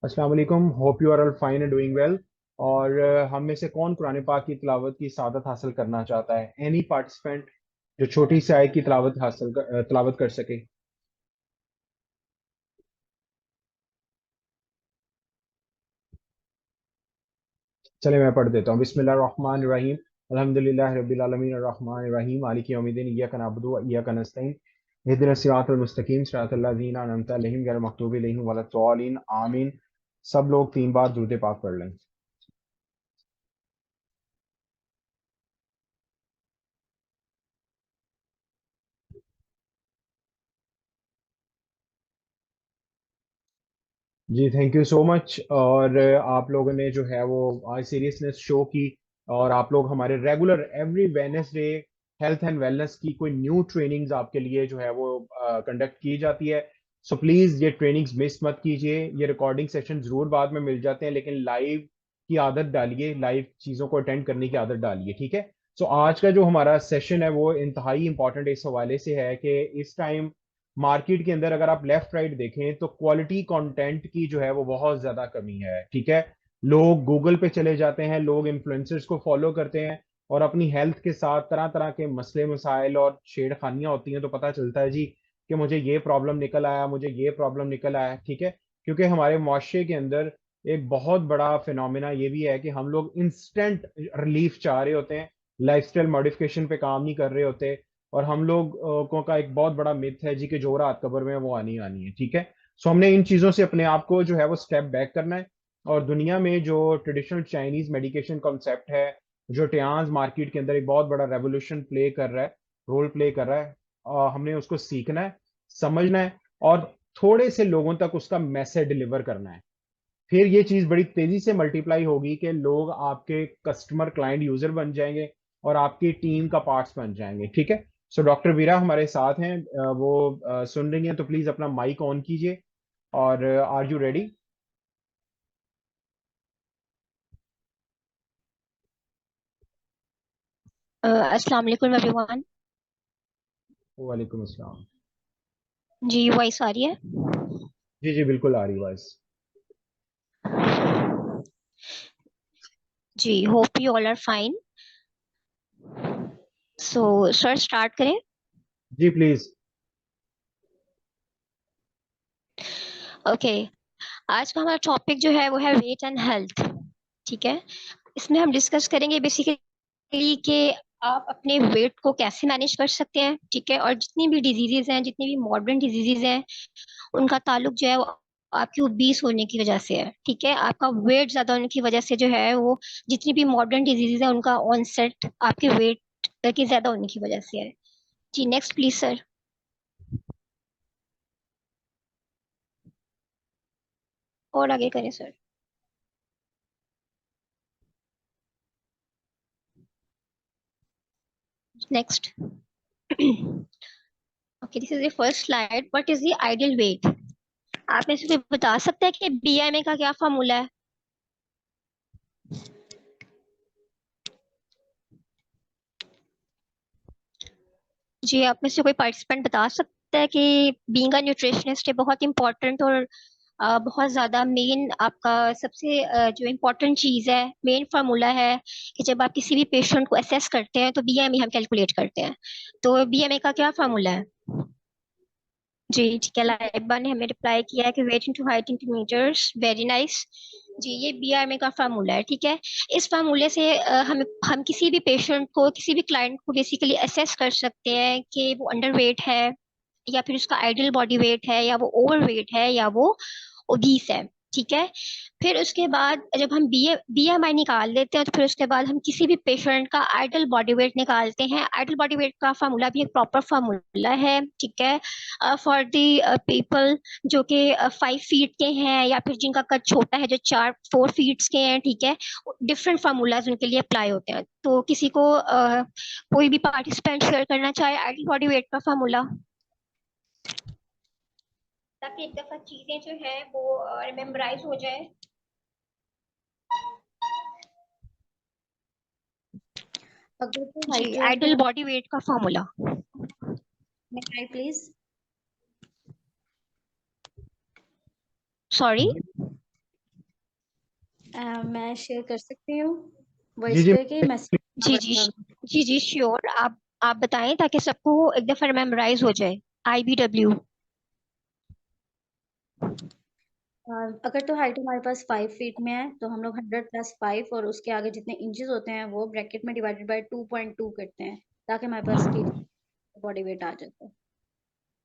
अस्सलाम वालेकुम। Hope you are all fine and doing well. और हम में से कौन कुरान पाक की तिलावत की सादत हासिल करना चाहता है? एनी पार्टिसिपेंट जो छोटी सी आयत की तिलावत कर सके। चले मैं पढ़ देता हूँ। बिस्मिल्लाहिर्रहमानिर्रहीम। अल्हम्दुलिल्लाहि रब्बिल आलमीन अर्रहमानिर रहीम मालिकि यौमिद्दीन इय्याका नअबुदु व इय्याका नस्तईन इहदिनस सिरातल मुस्तकीम सिरातल लज़ीना अनअमता अलैहिम गैरिल मग़दूबि अलैहिम वलद्दालिन आमीन। सब लोग 3 बार दुरूद पाक पढ़ लें। जी थैंक यू सो मच। और आप लोगों ने जो है वो आज सीरियसनेस शो की। और आप लोग हमारे regular every Wednesday health and wellness की कोई न्यू ट्रेनिंग्स आपके लिए जो है वो कंडक्ट की जाती है। सो प्लीज़ ये ट्रेनिंग्स मिस मत कीजिए। ये रिकॉर्डिंग सेशन ज़रूर बाद में मिल जाते हैं, लेकिन लाइव की आदत डालिए, लाइव चीज़ों को अटेंड करने की आदत डालिए, ठीक है। सो आज का जो हमारा सेशन है वो इंतहाई इंपॉर्टेंट इस हवाले से है कि इस टाइम मार्केट के अंदर अगर आप लेफ्ट राइट देखें तो क्वालिटी कंटेंट की जो है वो बहुत ज्यादा कमी है, ठीक है। लोग गूगल पे चले जाते हैं, लोग इन्फ्लुएंसर्स को फॉलो करते हैं और अपनी हेल्थ के साथ तरह तरह के मसले मसाइल और छेड़खानियां होती हैं तो पता चलता है जी कि मुझे ये प्रॉब्लम निकल आया, मुझे ये प्रॉब्लम निकल आया, ठीक है। क्योंकि हमारे मुआशरे के अंदर एक बहुत बड़ा फिनोमिना ये भी है कि हम लोग इंस्टेंट रिलीफ चाह रहे होते हैं, लाइफस्टाइल मॉडिफिकेशन पे काम नहीं कर रहे होते। और हम लोग को का एक बहुत बड़ा मिथ है जी कि जो रात कब्र में है, वो आनी आनी है, ठीक है। सो हमने इन चीजों से अपने आप को जो है वो स्टेप बैक करना है। और दुनिया में जो ट्रेडिशनल चाइनीज मेडिकेशन कॉन्सेप्ट है, जो टियाज मार्केट के अंदर एक बहुत बड़ा रेवोल्यूशन प्ले कर रहा है, रोल प्ले कर रहा है, हमने उसको सीखना है, समझना है और थोड़े से लोगों तक उसका मैसेज डिलीवर करना है। फिर ये चीज बड़ी तेजी से मल्टीप्लाई होगी कि लोग आपके कस्टमर क्लाइंट यूजर बन जाएंगे और आपकी टीम का पार्ट्स बन जाएंगे, ठीक है। सो डॉक्टर वीरा हमारे साथ हैं, वो सुन रही हैं, तो प्लीज अपना माइक ऑन कीजिए। और आर यू रेडी? अस्सलाम वालेकुम एवरीवन। वालेकुम अस्सलाम। जी वॉइस आ रही है? जी जी बिल्कुल आ रही बस। जी hope you all are fine. So sir start करें। जी प्लीज। ओके। आज का हमारा टॉपिक जो है वो है वेट एंड हेल्थ। ठीक है। इसमें हम डिस्कस करेंगे बेसिकली कि आप अपने वेट को कैसे मैनेज कर सकते हैं, ठीक है। और जितनी भी डिजीजेज हैं, जितनी भी मॉडर्न डिजीजेज हैं, उनका ताल्लुक जो है वो आपकी ओबीस होने की वजह से है, ठीक है। आपका वेट ज्यादा होने की वजह से जो है वो जितनी भी मॉडर्न डिजीजेज है उनका ऑनसेट आपके वेट के ज्यादा होने की वजह से है। जी नेक्स्ट प्लीज सर। और आगे करें sir. Next. Okay, this is the first slide. What is the ideal weight? आप में से कोई बता सकता है कि बीएमए का क्या फॉर्मूला है? जी आप में से कोई पार्टिसिपेंट बता सकता है कि बीइंग अ न्यूट्रिशनिस्ट ये बहुत इंपॉर्टेंट और बहुत ज्यादा मेन आपका सबसे जो इम्पोर्टेंट चीज है, मेन फार्मूला है कि जब आप किसी भी पेशेंट को असेस करते हैं तो बीएमई हम कैलकुलेट करते हैं। तो बीएमई का क्या फार्मूला है? जी ठीक है, लाइबा ने हमें रिप्लाई किया है कि weight into height into meters, very nice. जी ये बीआरएमए का फार्मूला है, ठीक है। इस फार्मूले से हम किसी भी पेशेंट को, किसी भी क्लाइंट को बेसिकली असेस कर सकते हैं कि वो अंडर वेट है या फिर उसका आइडियल बॉडी वेट है या वो ओवर वेट है या वो ओबीस है, ठीक है। फिर उसके बाद जब हम बीएमआई निकाल लेते हैं तो फिर उसके बाद हम किसी भी पेशेंट का आइडियल बॉडी वेट निकालते हैं। आइडियल बॉडी वेट का फार्मूला भी एक प्रॉपर फार्मूला है, ठीक है। फॉर दी पीपल जो कि 5 फीट के हैं या फिर जिनका कद छोटा है, जो 4 फीट के हैं, ठीक है। डिफरेंट फार्मूलाज उनके लिए अप्लाई होते हैं। तो किसी को कोई भी पार्टिसिपेंट शेयर करना चाहे आइडियल बॉडी वेट का फार्मूला, ताकि एक दफा चीजें जो है वो रिमेम्बराइज हो जाए। अगर तो जी हाइट जो है आइडियल तो बॉडी वेट का फॉर्मूला। Try please. सॉरी। मैं शेयर कर सकती हूँ जी वॉइस जी पे कि मैसेज जी जी जी जी श्योर, आप बताएं ताकि सबको एक दफा मेमोराइज हो जाए। IBW। अगर तो हाइट हमारे पास 5 फीट में है तो हम लोग 100 + 5 और उसके आगे जितने इंचेस होते हैं वो ब्रैकेट में डिवाइडेड बाय 2.2 करते हैं ताकि हमारे पास बॉडी वेट आ जाता है।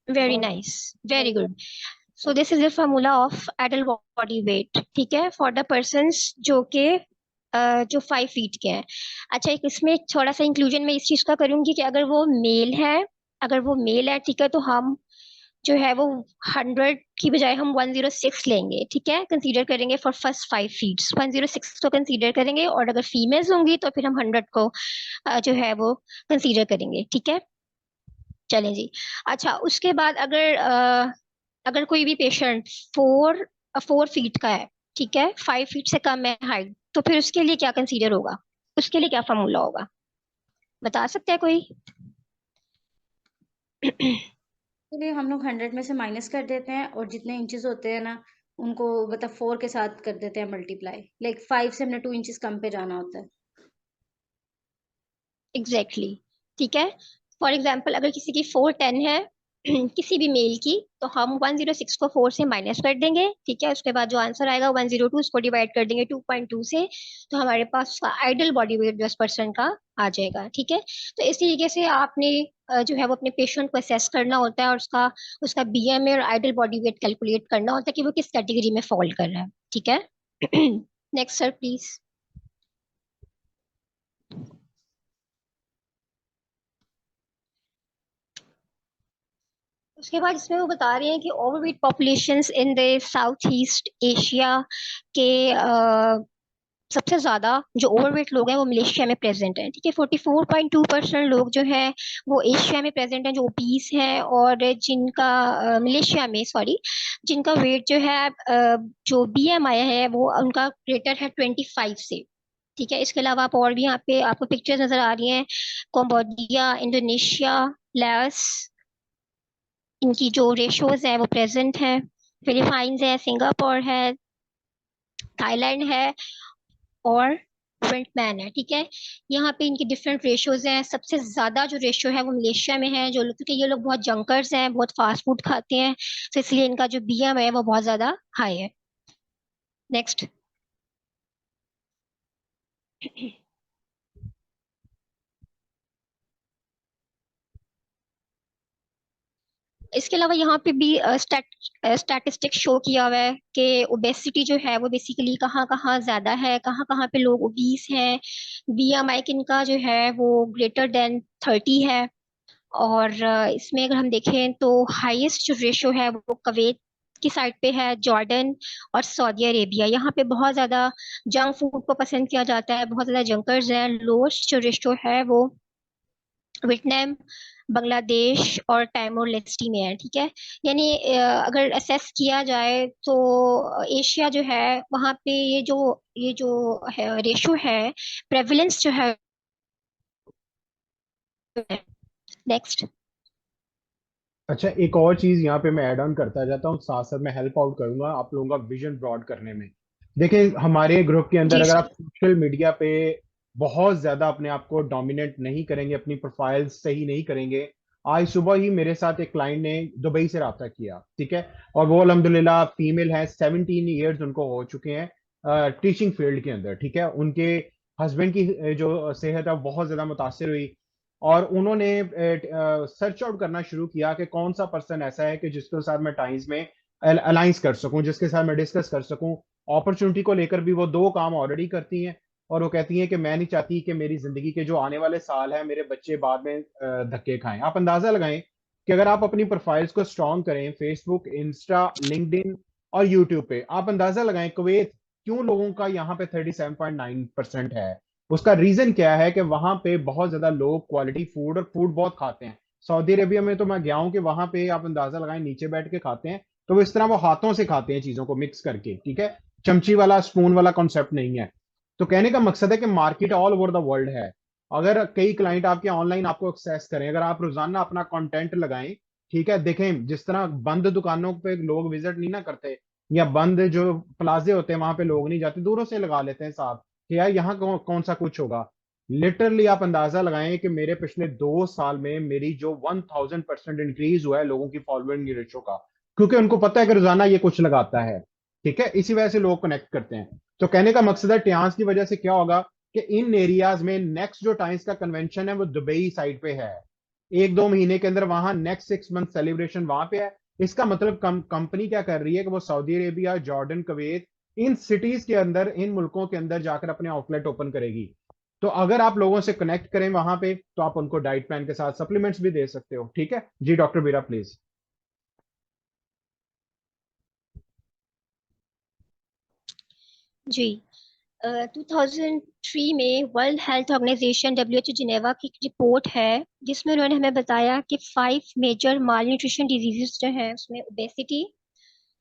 वेरी और nice, very good. So this is the formula of adult body weight, ठीक है, फॉर द पर्सन्स जो 5 फीट के हैं। अच्छा, एक इसमें थोड़ा सा इंक्लूजन मैं इस चीज का करूंगी कि अगर वो मेल है, ठीक है, तो हम जो है वो 100 की बजाय हम 106 लेंगे, ठीक है, कंसीडर करेंगे फॉर फर्स्ट 5 फीट्स 106 को कंसीडर करेंगे, और अगर फीमेल्स होंगी तो फिर हम 100 को जो है वो कंसीडर करेंगे, ठीक है। चलें जी। अच्छा, उसके बाद अगर कोई भी पेशेंट 4 फीट का है, ठीक है, 5 फीट से कम है हाइट, तो फिर उसके लिए क्या कंसीडर होगा, उसके लिए क्या फॉर्मूला होगा, बता सकते हैं कोई? के लिए हम लोग 100 में से माइनस कर देते हैं और जितने इंचेस होते हैं ना उनको मतलब 4 के साथ कर देते हैं मल्टीप्लाई। लाइक 5 से हमने 2 इंचेस कम पे जाना होता है। Exactly exactly. ठीक है। फॉर एग्जाम्पल अगर किसी की 410 है किसी भी मेल की, तो हम 106 को 4 से माइनस कर देंगे, ठीक है, उसके बाद जो आंसर आएगा 102 उसको डिवाइड कर देंगे 2.2 से, तो हमारे पास आइडल बॉडी वेट जो पर्सन का आ जाएगा, ठीक है। तो इस तरीके से आपने जो है वो अपने पेशेंट को असेस करना होता है, और उसका उसका BMI और आइडल बॉडी वेट कैलकुलेट करना होता है कि वो किस कैटेगरी में फॉल कर रहा है, ठीक है। Next sir please. उसके बाद इसमें वो बता रहे हैं कि overweight populations in the south east Asia के सबसे ज्यादा जो ओवरवेट लोग हैं वो मलेशिया में प्रेजेंट हैं, ठीक है। 44.2% लोग जो हैं वो एशिया में प्रेजेंट हैं जो ओबीस हैं, और जिनका मलेशिया में, सॉरी, जिनका वेट जो है जो BMI है वो उनका ग्रेटर है 25 से, ठीक है। इसके अलावा आप और भी यहाँ पे आपको पिक्चर्स नजर आ रही हैं, कंबोडिया, इंडोनेशिया, लाओस, इनकी जो रेशोज है वो प्रेजेंट है। फिलीपाइंस है, सिंगापुर है, थाईलैंड है, और वियतनाम है, ठीक है। यहाँ पे इनकी डिफरेंट रेशोज हैं। सबसे ज्यादा जो रेशो है वो मलेशिया में है, जो लोग, क्योंकि ये लोग बहुत जंकर्स हैं, बहुत फास्ट फूड खाते हैं, तो इसलिए इनका जो BMI है वो बहुत ज्यादा हाई है। नेक्स्ट। इसके अलावा यहाँ पे भी स्टैटिस्टिक शो किया हुआ है कि ओबेसिटी जो है वो बेसिकली कहाँ कहाँ ज्यादा है, कहाँ कहाँ पे लोग ओबीस हैं। BMI किनका जो है वो ग्रेटर देन 30 है। और इसमें अगर हम देखें तो हाईएस्ट जो रेशो है वो कुवैत की साइड पे है, जॉर्डन और सऊदी अरेबिया। यहाँ पे बहुत ज्यादा जंक फूड को पसंद किया जाता है, बहुत ज्यादा जंकर्स हैं। लोएस्ट जो रेशो है वो वियतनाम, बांग्लादेश और टाइमोर लेस्टी में है, ठीक है। यानी अगर असेस किया जाए तो एशिया जो है वहाँ पे ये जो है रेशो है, प्रेवलेंस जो है। नेक्स्ट। अच्छा, एक और चीज यहाँ पे मैं ऐड ऑन करता जाता हूँ, साथ साथ मैं हेल्प आउट करूंगा आप लोगों का विजन ब्रॉड करने में। देखिए, हमारे ग्रुप के अंदर जी अगर सर। आप सोशल मीडिया पे बहुत ज्यादा अपने आप को डोमिनेट नहीं करेंगे, अपनी प्रोफाइल सही नहीं करेंगे। आज सुबह ही मेरे साथ एक क्लाइंट ने दुबई से रब्ता किया, ठीक है, और वो अल्हम्दुलिल्लाह फीमेल है, 17 ईयर्स उनको हो चुके हैं टीचिंग फील्ड के अंदर, ठीक है। उनके हस्बैंड की जो सेहत है वो बहुत ज्यादा मुतासिर हुई, और उन्होंने सर्च आउट करना शुरू किया कि कौन सा पर्सन ऐसा है कि जिसके साथ मैं टाइम्स में अलाइंस कर सकूं, जिसके साथ मैं डिस्कस कर सकूं। अपॉर्चुनिटी को लेकर भी वो दो काम ऑलरेडी करती हैं, और वो कहती हैं कि मैं नहीं चाहती कि मेरी जिंदगी के जो आने वाले साल हैं मेरे बच्चे बाद में धक्के खाएं। आप अंदाजा लगाएं कि अगर आप अपनी प्रोफाइल्स को स्ट्रॉन्ग करें फेसबुक, इंस्टा, लिंक्डइन और यूट्यूब पे, आप अंदाजा लगाएं कुवैत क्यों लोगों का यहाँ पे 37.9% है। उसका रीजन क्या है कि वहां पे बहुत ज्यादा लोग क्वालिटी फूड और फूड बहुत खाते हैं। सऊदी अरेबिया में तो मैं गया हूं कि वहां पे आप अंदाजा लगाएं नीचे बैठ के खाते हैं, तो वो इस तरह वो हाथों से खाते हैं चीजों को मिक्स करके, ठीक है। चमची वाला स्पून वाला कॉन्सेप्ट नहीं है। तो कहने का मकसद है कि market all over the world है। अगर कई क्लाइंट आपके ऑनलाइन आपको एक्सेस करें, अगर आप रोजाना अपना कंटेंट लगाएं, ठीक है, देखें जिस तरह बंद दुकानों पे लोग विजिट नहीं ना करते, या बंद जो प्लाजे होते हैं वहां पे लोग नहीं जाते, दूरों से लगा लेते हैं साफ कि यार यहाँ कौन सा कुछ होगा। लिटरली आप अंदाजा लगाएं कि मेरे पिछले 2 साल में मेरी जो 1000% इंक्रीज हुआ है लोगों की फॉलोइंग रेशो का, क्योंकि उनको पता है कि रोजाना ये कुछ लगाता है। ठीक है, इसी वजह से लोग कनेक्ट करते हैं। तो कहने का मकसद है ट्यांस की वजह से क्या होगा कि इन एरियाज में नेक्स्ट जो टाइम्स का कन्वेंशन है वो दुबई साइड पे है, 1-2 महीने के अंदर वहां नेक्स्ट 6 मंथ सेलिब्रेशन वहां पे है। इसका मतलब कंपनी क्या कर रही है कि वो Saudi Arabia, Jordan, Kuwait, in cities के अंदर, इन मुल्कों के अंदर जाकर अपने आउटलेट ओपन करेगी। तो अगर आप लोगों से कनेक्ट करें वहां पे तो आप उनको डाइट प्लान के साथ सप्लीमेंट्स भी दे सकते हो। ठीक है जी, डॉक्टर बीरा प्लीज। जी। 2003 में world health organization WHO Geneva की एक रिपोर्ट है जिसमें उन्होंने हमें बताया कि 5 मेजर माल न्यूट्रिशन डिजीजेस जो हैं उसमें ओबेसिटी,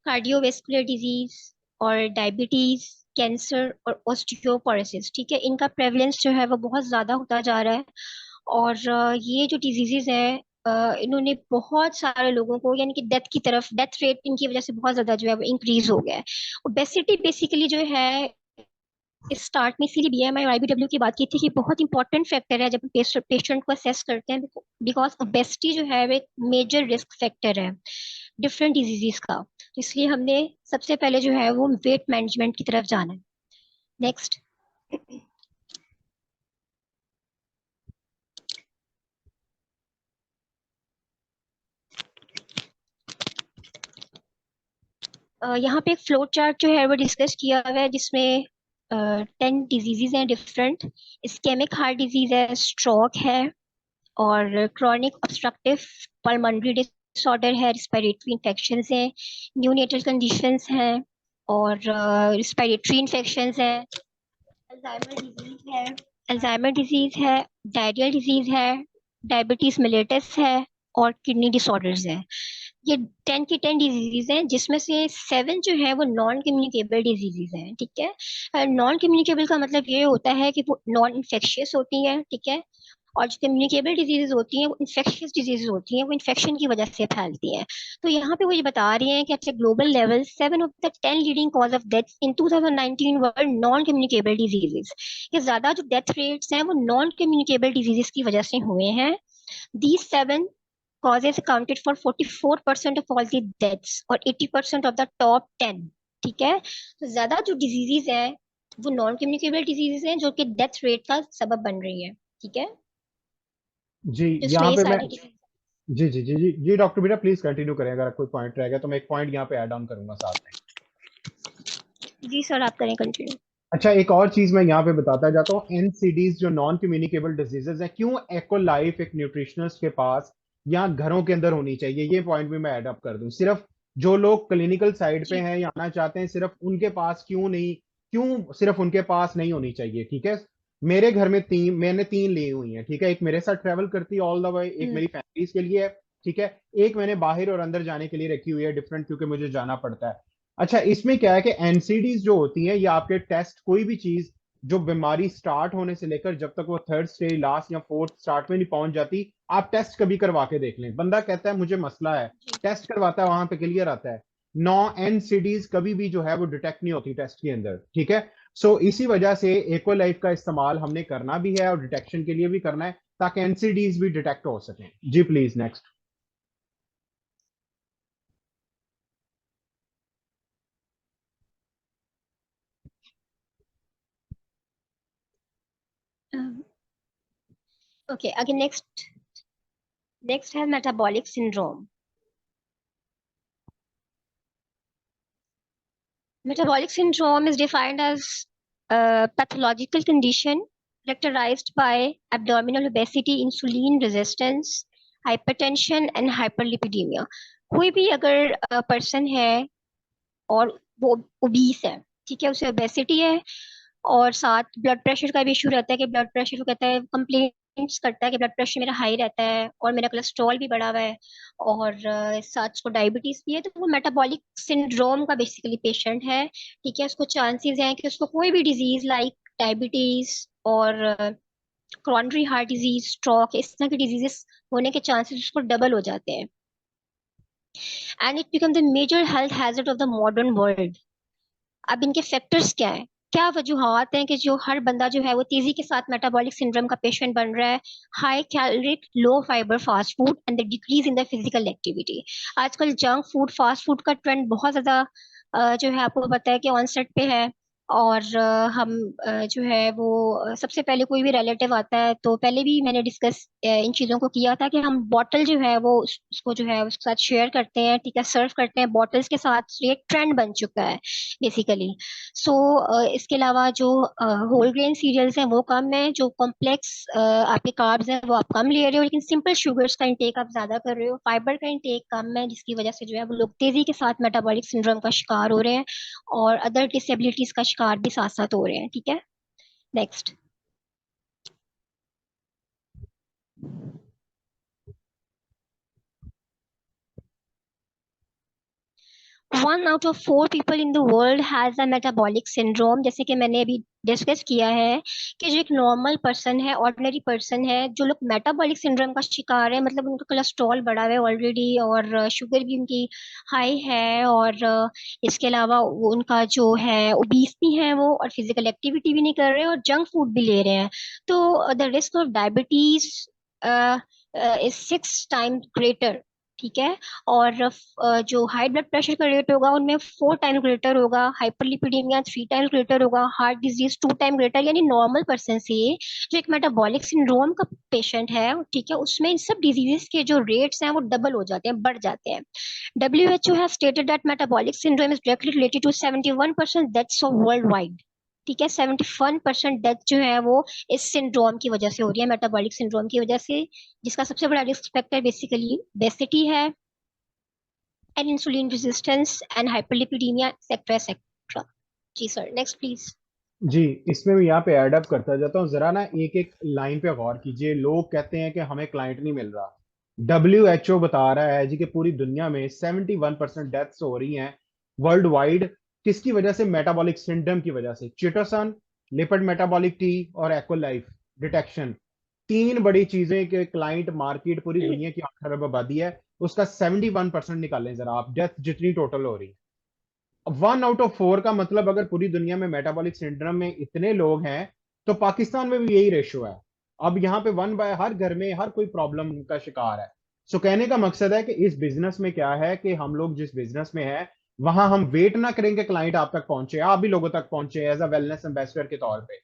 कार्डियोवेस्कुलर डिजीज और डायबिटीज, कैंसर और ऑस्टियोपोरोसिस, ठीक है, इनका प्रेवलेंस जो है वो बहुत ज़्यादा होता जा रहा है। और ये जो डिजीजेज हैं इन्होंने बहुत सारे लोगों को यानी कि डेथ की तरफ, डेथ रेट इनकी वजह से बहुत ज़्यादा जो है वो इंक्रीज हो गया है। ओबेसिटी बेसिकली जो है, स्टार्ट में इसीलिए BMI और IBW की बात की थी कि बहुत इंपॉर्टेंट फैक्टर है जब पेशेंट को असेस करते हैं, बिकॉज ओबेसिटी जो है वो एक मेजर रिस्क फैक्टर है डिफरेंट डिजीजेस का। तो इसलिए हमने सबसे पहले जो है वो वेट मैनेजमेंट की तरफ जाना है। नेक्स्ट। यहाँ पे एक फ्लो चार्ट जो है वो डिस्कस किया हुआ है जिसमें 10 डिजीजेज हैं डिफरेंट। इस्केमिक हार्ट डिजीज है, स्ट्रोक है, और क्रॉनिक ऑब्स्ट्रक्टिव पल्मोनरी डिसऑर्डर है, रिस्पिरेटरी इन्फेक्शंस हैं, न्यूनेटल कंडीशंस हैं, और रिस्पिरेटरी इन्फेक्शंस हैं, अल्जाइमर डिजीज है, डायरियल डिजीज है, डायबिटीज मेलिटस है, और किडनी डिसऑर्डर्स है। ये 10 की 10 डिजीजेज हैं जिसमें से 7 जो है वो नॉन कम्युनिकेबल डिजीजेज हैं। ठीक है, नॉन कम्युनिकेबल का मतलब ये होता है कि वो नॉन इन्फेक्शियस होती है। ठीक है, और जो कम्युनिकेबल डिजीजेज होती हैं वो इन्फेक्शियस डिजीजेज होती हैं, वो इन्फेक्शन की वजह से फैलती हैं। तो यहाँ पे वो ये बता रही हैं कि eight global level 7 of the 10 leading cause of death in 2019 were non communicable diseases. ये ज्यादा जो डेथ रेट्स हैं वो नॉन कम्युनिकेबल डिजीजेज की वजह से हुए हैं। These 7 causes accounted for 44% of all the deaths और 80% of the top 10। ठीक है, तो ज्यादा जो डिजीजेज हैं वो नॉन कम्युनिकेबल डिजीजेज हैं जो कि डेथ रेट का सबब बन रही है। ठीक है, जी तो इसमें यहाँ ये पे मैं, सारी डिजीज। जी डॉक्टर बीरा प्लीज कंटिन्यू करें, अगर कोई पॉइंट रहेगा तो मैं एक पॉइंट यहाँ पे ऐड ऑन करूंगा साथ में। जी सर, आप करें कंटिन्यू। अच्छा, एक और चीज मैं यहाँ पे बताता जाता हूँ, एनसीडीज जो नॉन कम्युनिकेबल डिजीजेज हैं, क्यों एको लाइफ एक न्यूट्रिशनिस्ट के पास या घरों के अंदर होनी चाहिए, ये पॉइंट भी मैं ऐड अप कर दूं। सिर्फ जो लोग क्लिनिकल साइड पे जी। हैं या आना चाहते हैं सिर्फ उनके पास क्यों नहीं, क्यों सिर्फ उनके पास नहीं होनी चाहिए। ठीक है, मेरे घर में मैंने 3 ली हुई हैं। ठीक है, एक मेरे साथ ट्रेवल करती है ऑल द वे, एक हम्म। मेरी फैमिलीज के लिए है। ठीक है, एक मैंने बाहर और अंदर जाने के लिए रखी हुई है डिफरेंट, क्योंकि मुझे जाना पड़ता है। अच्छा, इसमें क्या है कि एनसीडीज जो होती हैं ये आपके टेस्ट, कोई भी चीज जो बीमारी स्टार्ट होने से लेकर जब तक वो थर्ड स्टेज, लास्ट या फोर्थ स्टार्ट में नहीं पहुंच जाती, आप टेस्ट कभी करवा के देख लें। बंदा कहता है मुझे मसला है, जी। टेस्ट करवाता है, वहां पे क्लियर आता है। नौ एनसीडीज कभी भी जो है वो डिटेक्ट नहीं होती टेस्ट के अंदर। ठीक है, सो इसी वजह से एको लाइफ का इस्तेमाल हमने करना भी है और डिटेक्शन के लिए भी करना है ताकि एनसीडीज भी डिटेक्ट हो सके। जी प्लीज नेक्स्ट। ओके, आगे नेक्स्ट। नेक्स्ट है metabolic syndrome. Metabolic syndrome is defined as a pathological condition characterized by abdominal obesity, insulin resistance, hypertension and hyperlipidemia। कोई भी अगर पर्सन है और वो ओबीस है, ठीक है, उसे ओबेसिटी है और साथ ब्लड प्रेशर का भी इशू रहता है कि ब्लड प्रेशर को कहता है, कंप्लेंट्स करता है कि ब्लड प्रेशर मेरा हाई रहता है और मेरा कोलेस्ट्रॉल भी बढ़ा हुआ है, और साथ उसको डायबिटीज भी है, तो वो मेटाबॉलिक सिंड्रोम का बेसिकली पेशेंट है। ठीक है, उसको चांसेस हैं कि उसको कोई भी डिजीज लाइक डायबिटीज और करोनरी हार्ट डिजीज, स्ट्रोक, इस तरह की डिजीजेस होने के चांसेस उसको डबल हो जाते हैं। And it become the major health hazard of the modern world. अब इनके फैक्टर्स क्या हैं, क्या वजूहत हैं कि जो हर बंदा जो है वो तेजी के साथ मेटाबॉलिक सिंड्रोम का पेशेंट बन रहा है? High caloric low fibre fast food and the decrease in the physical activity. आजकल जंक फूड फास्ट फूड का ट्रेंड बहुत ज्यादा जो है आपको पता है कि ऑनसेट पे है। और हम जो है वो सबसे पहले कोई भी रिलेटिव आता है तो पहले भी मैंने डिस्कस इन चीज़ों को किया था कि हम बॉटल जो है वो उसको जो है उसके साथ शेयर करते हैं, ठीक है, सर्व करते हैं बॉटल्स के साथ। ये ट्रेंड बन चुका है बेसिकली। सो इसके अलावा जो होल ग्रेन सीरियल्स हैं वो कम है, जो कॉम्प्लेक्स आपके कार्ब्स हैं वो आप कम ले रहे हो, लेकिन सिंपल शुगर्स का इंटेक आप ज्यादा कर रहे हो। फाइबर का इंटेक कम है, जिसकी वजह से जो है वो लोग तेजी के साथ मेटाबॉलिक सिंड्रोम का शिकार हो रहे हैं और अदर डिसेबिलिटीज का शिकार भी साथ साथ हो रहे हैं। ठीक है, next. 1 out of 4 people in the world has a metabolic syndrome. जैसे कि मैंने अभी डिस्कस किया है कि जो एक नॉर्मल पर्सन है, ऑर्डिनरी पर्सन है, जो लोग मेटाबॉलिक सिंड्रोम का शिकार है, मतलब उनका कोलेस्ट्रॉल बढ़ा हुआ है ऑलरेडी और शुगर भी उनकी हाई है, और इसके अलावा उनका जो है ओबीस भी है वो, और फिजिकल एक्टिविटी भी नहीं कर रहे और जंक फूड भी ले रहे हैं। तो the risk of diabetes is 6 times greater. ठीक है। और जो हाई ब्लड प्रेशर का रेट होगा उनमें 4 टाइम ग्रेटर होगा, हाइपरलिपिडीमिया 3 टाइम ग्रेटर होगा, हार्ट डिजीज 2 टाइम ग्रेटर। यानी नॉर्मल पर्सन से जो एक मेटाबॉलिक सिंड्रोम का पेशेंट है, ठीक है, उसमें इन सब डिजीजेस के जो रेट्स हैं वो डबल हो जाते हैं, बढ़ जाते हैं। WHO has stated that metabolic syndrome is directly related to 71% deaths of worldwide। ठीक है, 71% डेथ जो है वो इस सिंड्रोम की वजह से हो रही है, मेटाबॉलिक सिंड्रोम की वजह से, जिसका सबसे बड़ा रिस्क फैक्टर बेसिकली बेसिटी है and insulin resistance and hyperlipidemia etcetera etcetera. जी सर, नेक्स्ट प्लीज। जी, इसमें मैं यहाँ पे ऐड अप करता जाता हूँ। जरा ना एक एक लाइन पे गौर कीजिए। लोग कहते हैं कि हमें क्लाइंट नहीं मिल रहा। WHO बता रहा है जी कि पूरी दुनिया में 71% डेथ्स हो रही हैं वर्ल्ड वाइड। किसकी वजह से? मेटाबॉलिक सिंड्रोम की वजह से। चिटोसन, लिपिड मेटाबॉलिक टी और एक्वलाइफ डिटेक्शन, तीन बड़ी चीजें कि क्लाइंट मार्केट पूरी दुनिया की 8 अरब आबादी है, उसका 71% निकालें जरा आप, डेथ जितनी टोटल हो रही है। 1 out of 4 का मतलब अगर पूरी दुनिया में मेटाबॉलिक सिंड्रोम में इतने लोग हैं तो पाकिस्तान में भी यही रेशियो है। अब यहाँ पे 1 बाय हर घर में हर कोई प्रॉब्लम का शिकार है। सो कहने का मकसद है कि इस बिजनेस में क्या है कि हम लोग जिस बिजनेस में है वहां हम वेट ना करेंगे क्लाइंट आप तक पहुंचे, आप भी लोगों तक पहुंचे एज अ वेलनेस एम्बेसडर के तौर पे।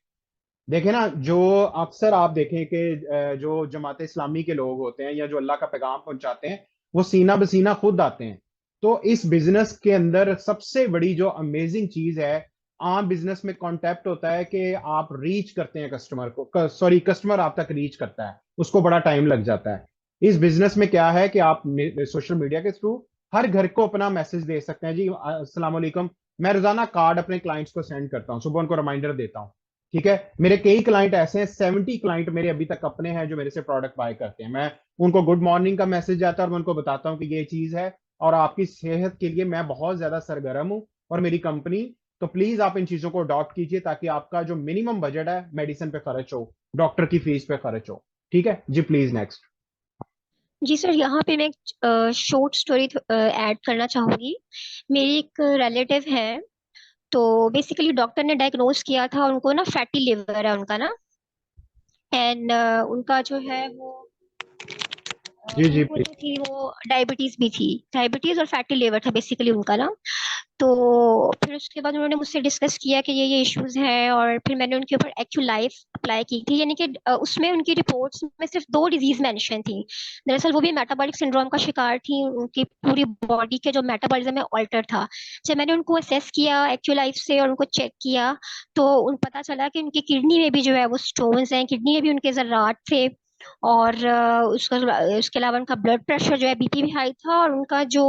देखें ना, जो अक्सर आप देखें कि जो जमात इस्लामी के लोग होते हैं या जो अल्लाह का पैगाम पहुंचाते हैं, वो सीना बसीना खुद आते हैं। तो इस बिजनेस के अंदर सबसे बड़ी जो अमेजिंग चीज है, आम बिजनेस में कॉन्टेक्ट होता है कि आप रीच करते हैं कस्टमर को, सॉरी कस्टमर आप तक रीच करता है, उसको बड़ा टाइम लग जाता है। इस बिजनेस में क्या है कि आप सोशल मीडिया के थ्रू हर घर को अपना मैसेज दे सकते हैं। जी अस्सलाम वालेकुम, मैं रोजाना कार्ड अपने क्लाइंट्स को सेंड करता हूँ, सुबह उनको रिमाइंडर देता हूँ। ठीक है, मेरे कई क्लाइंट ऐसे हैं, 70 क्लाइंट मेरे अभी तक अपने हैं जो मेरे से प्रोडक्ट बाय करते हैं। मैं उनको गुड मॉर्निंग का मैसेज आता है और मैं उनको बताता हूँ कि ये चीज है और आपकी सेहत के लिए मैं बहुत ज्यादा सरगर्म हूँ और मेरी कंपनी। तो प्लीज आप इन चीजों को अडॉप्ट कीजिए ताकि आपका जो मिनिमम बजट है मेडिसिन पे खर्च हो, डॉक्टर की फीस पे खर्च हो। ठीक है जी, प्लीज नेक्स्ट। जी सर, यहाँ पे मैं एक शॉर्ट स्टोरी ऐड करना चाहूंगी। मेरी एक रिलेटिव है, तो बेसिकली डॉक्टर ने डायग्नोज किया था उनको ना फैटी लिवर है उनका ना, एंड उनका जो है वो जी जी उनको प्लीज। जो थी वो डायबिटीज भी थी, डायबिटीज और फैटी लिवर था बेसिकली उनका ना। तो फिर उसके बाद उन्होंने मुझसे डिस्कस किया कि ये इश्यूज हैं, और फिर मैंने उनके ऊपर एक्चुअल लाइफ अप्लाई की थी। यानी कि उसमें उनकी रिपोर्ट्स में सिर्फ 2 डिजीज मेंशन थी। दरअसल वो भी मेटाबॉलिक सिंड्रोम का शिकार थी, उनकी पूरी बॉडी के जो मेटाबॉलिज्म है ऑल्टर था। जब मैंने उनको असेस किया एक्चुअल लाइफ से और उनको चेक किया, तो उन पता चला कि उनकी किडनी में भी जो है वो स्टोन्स हैं, किडनी में भी उनके जर्रात थे। और उसके अलावा उनका ब्लड प्रेशर जो है बीपी भी हाई था, और उनका जो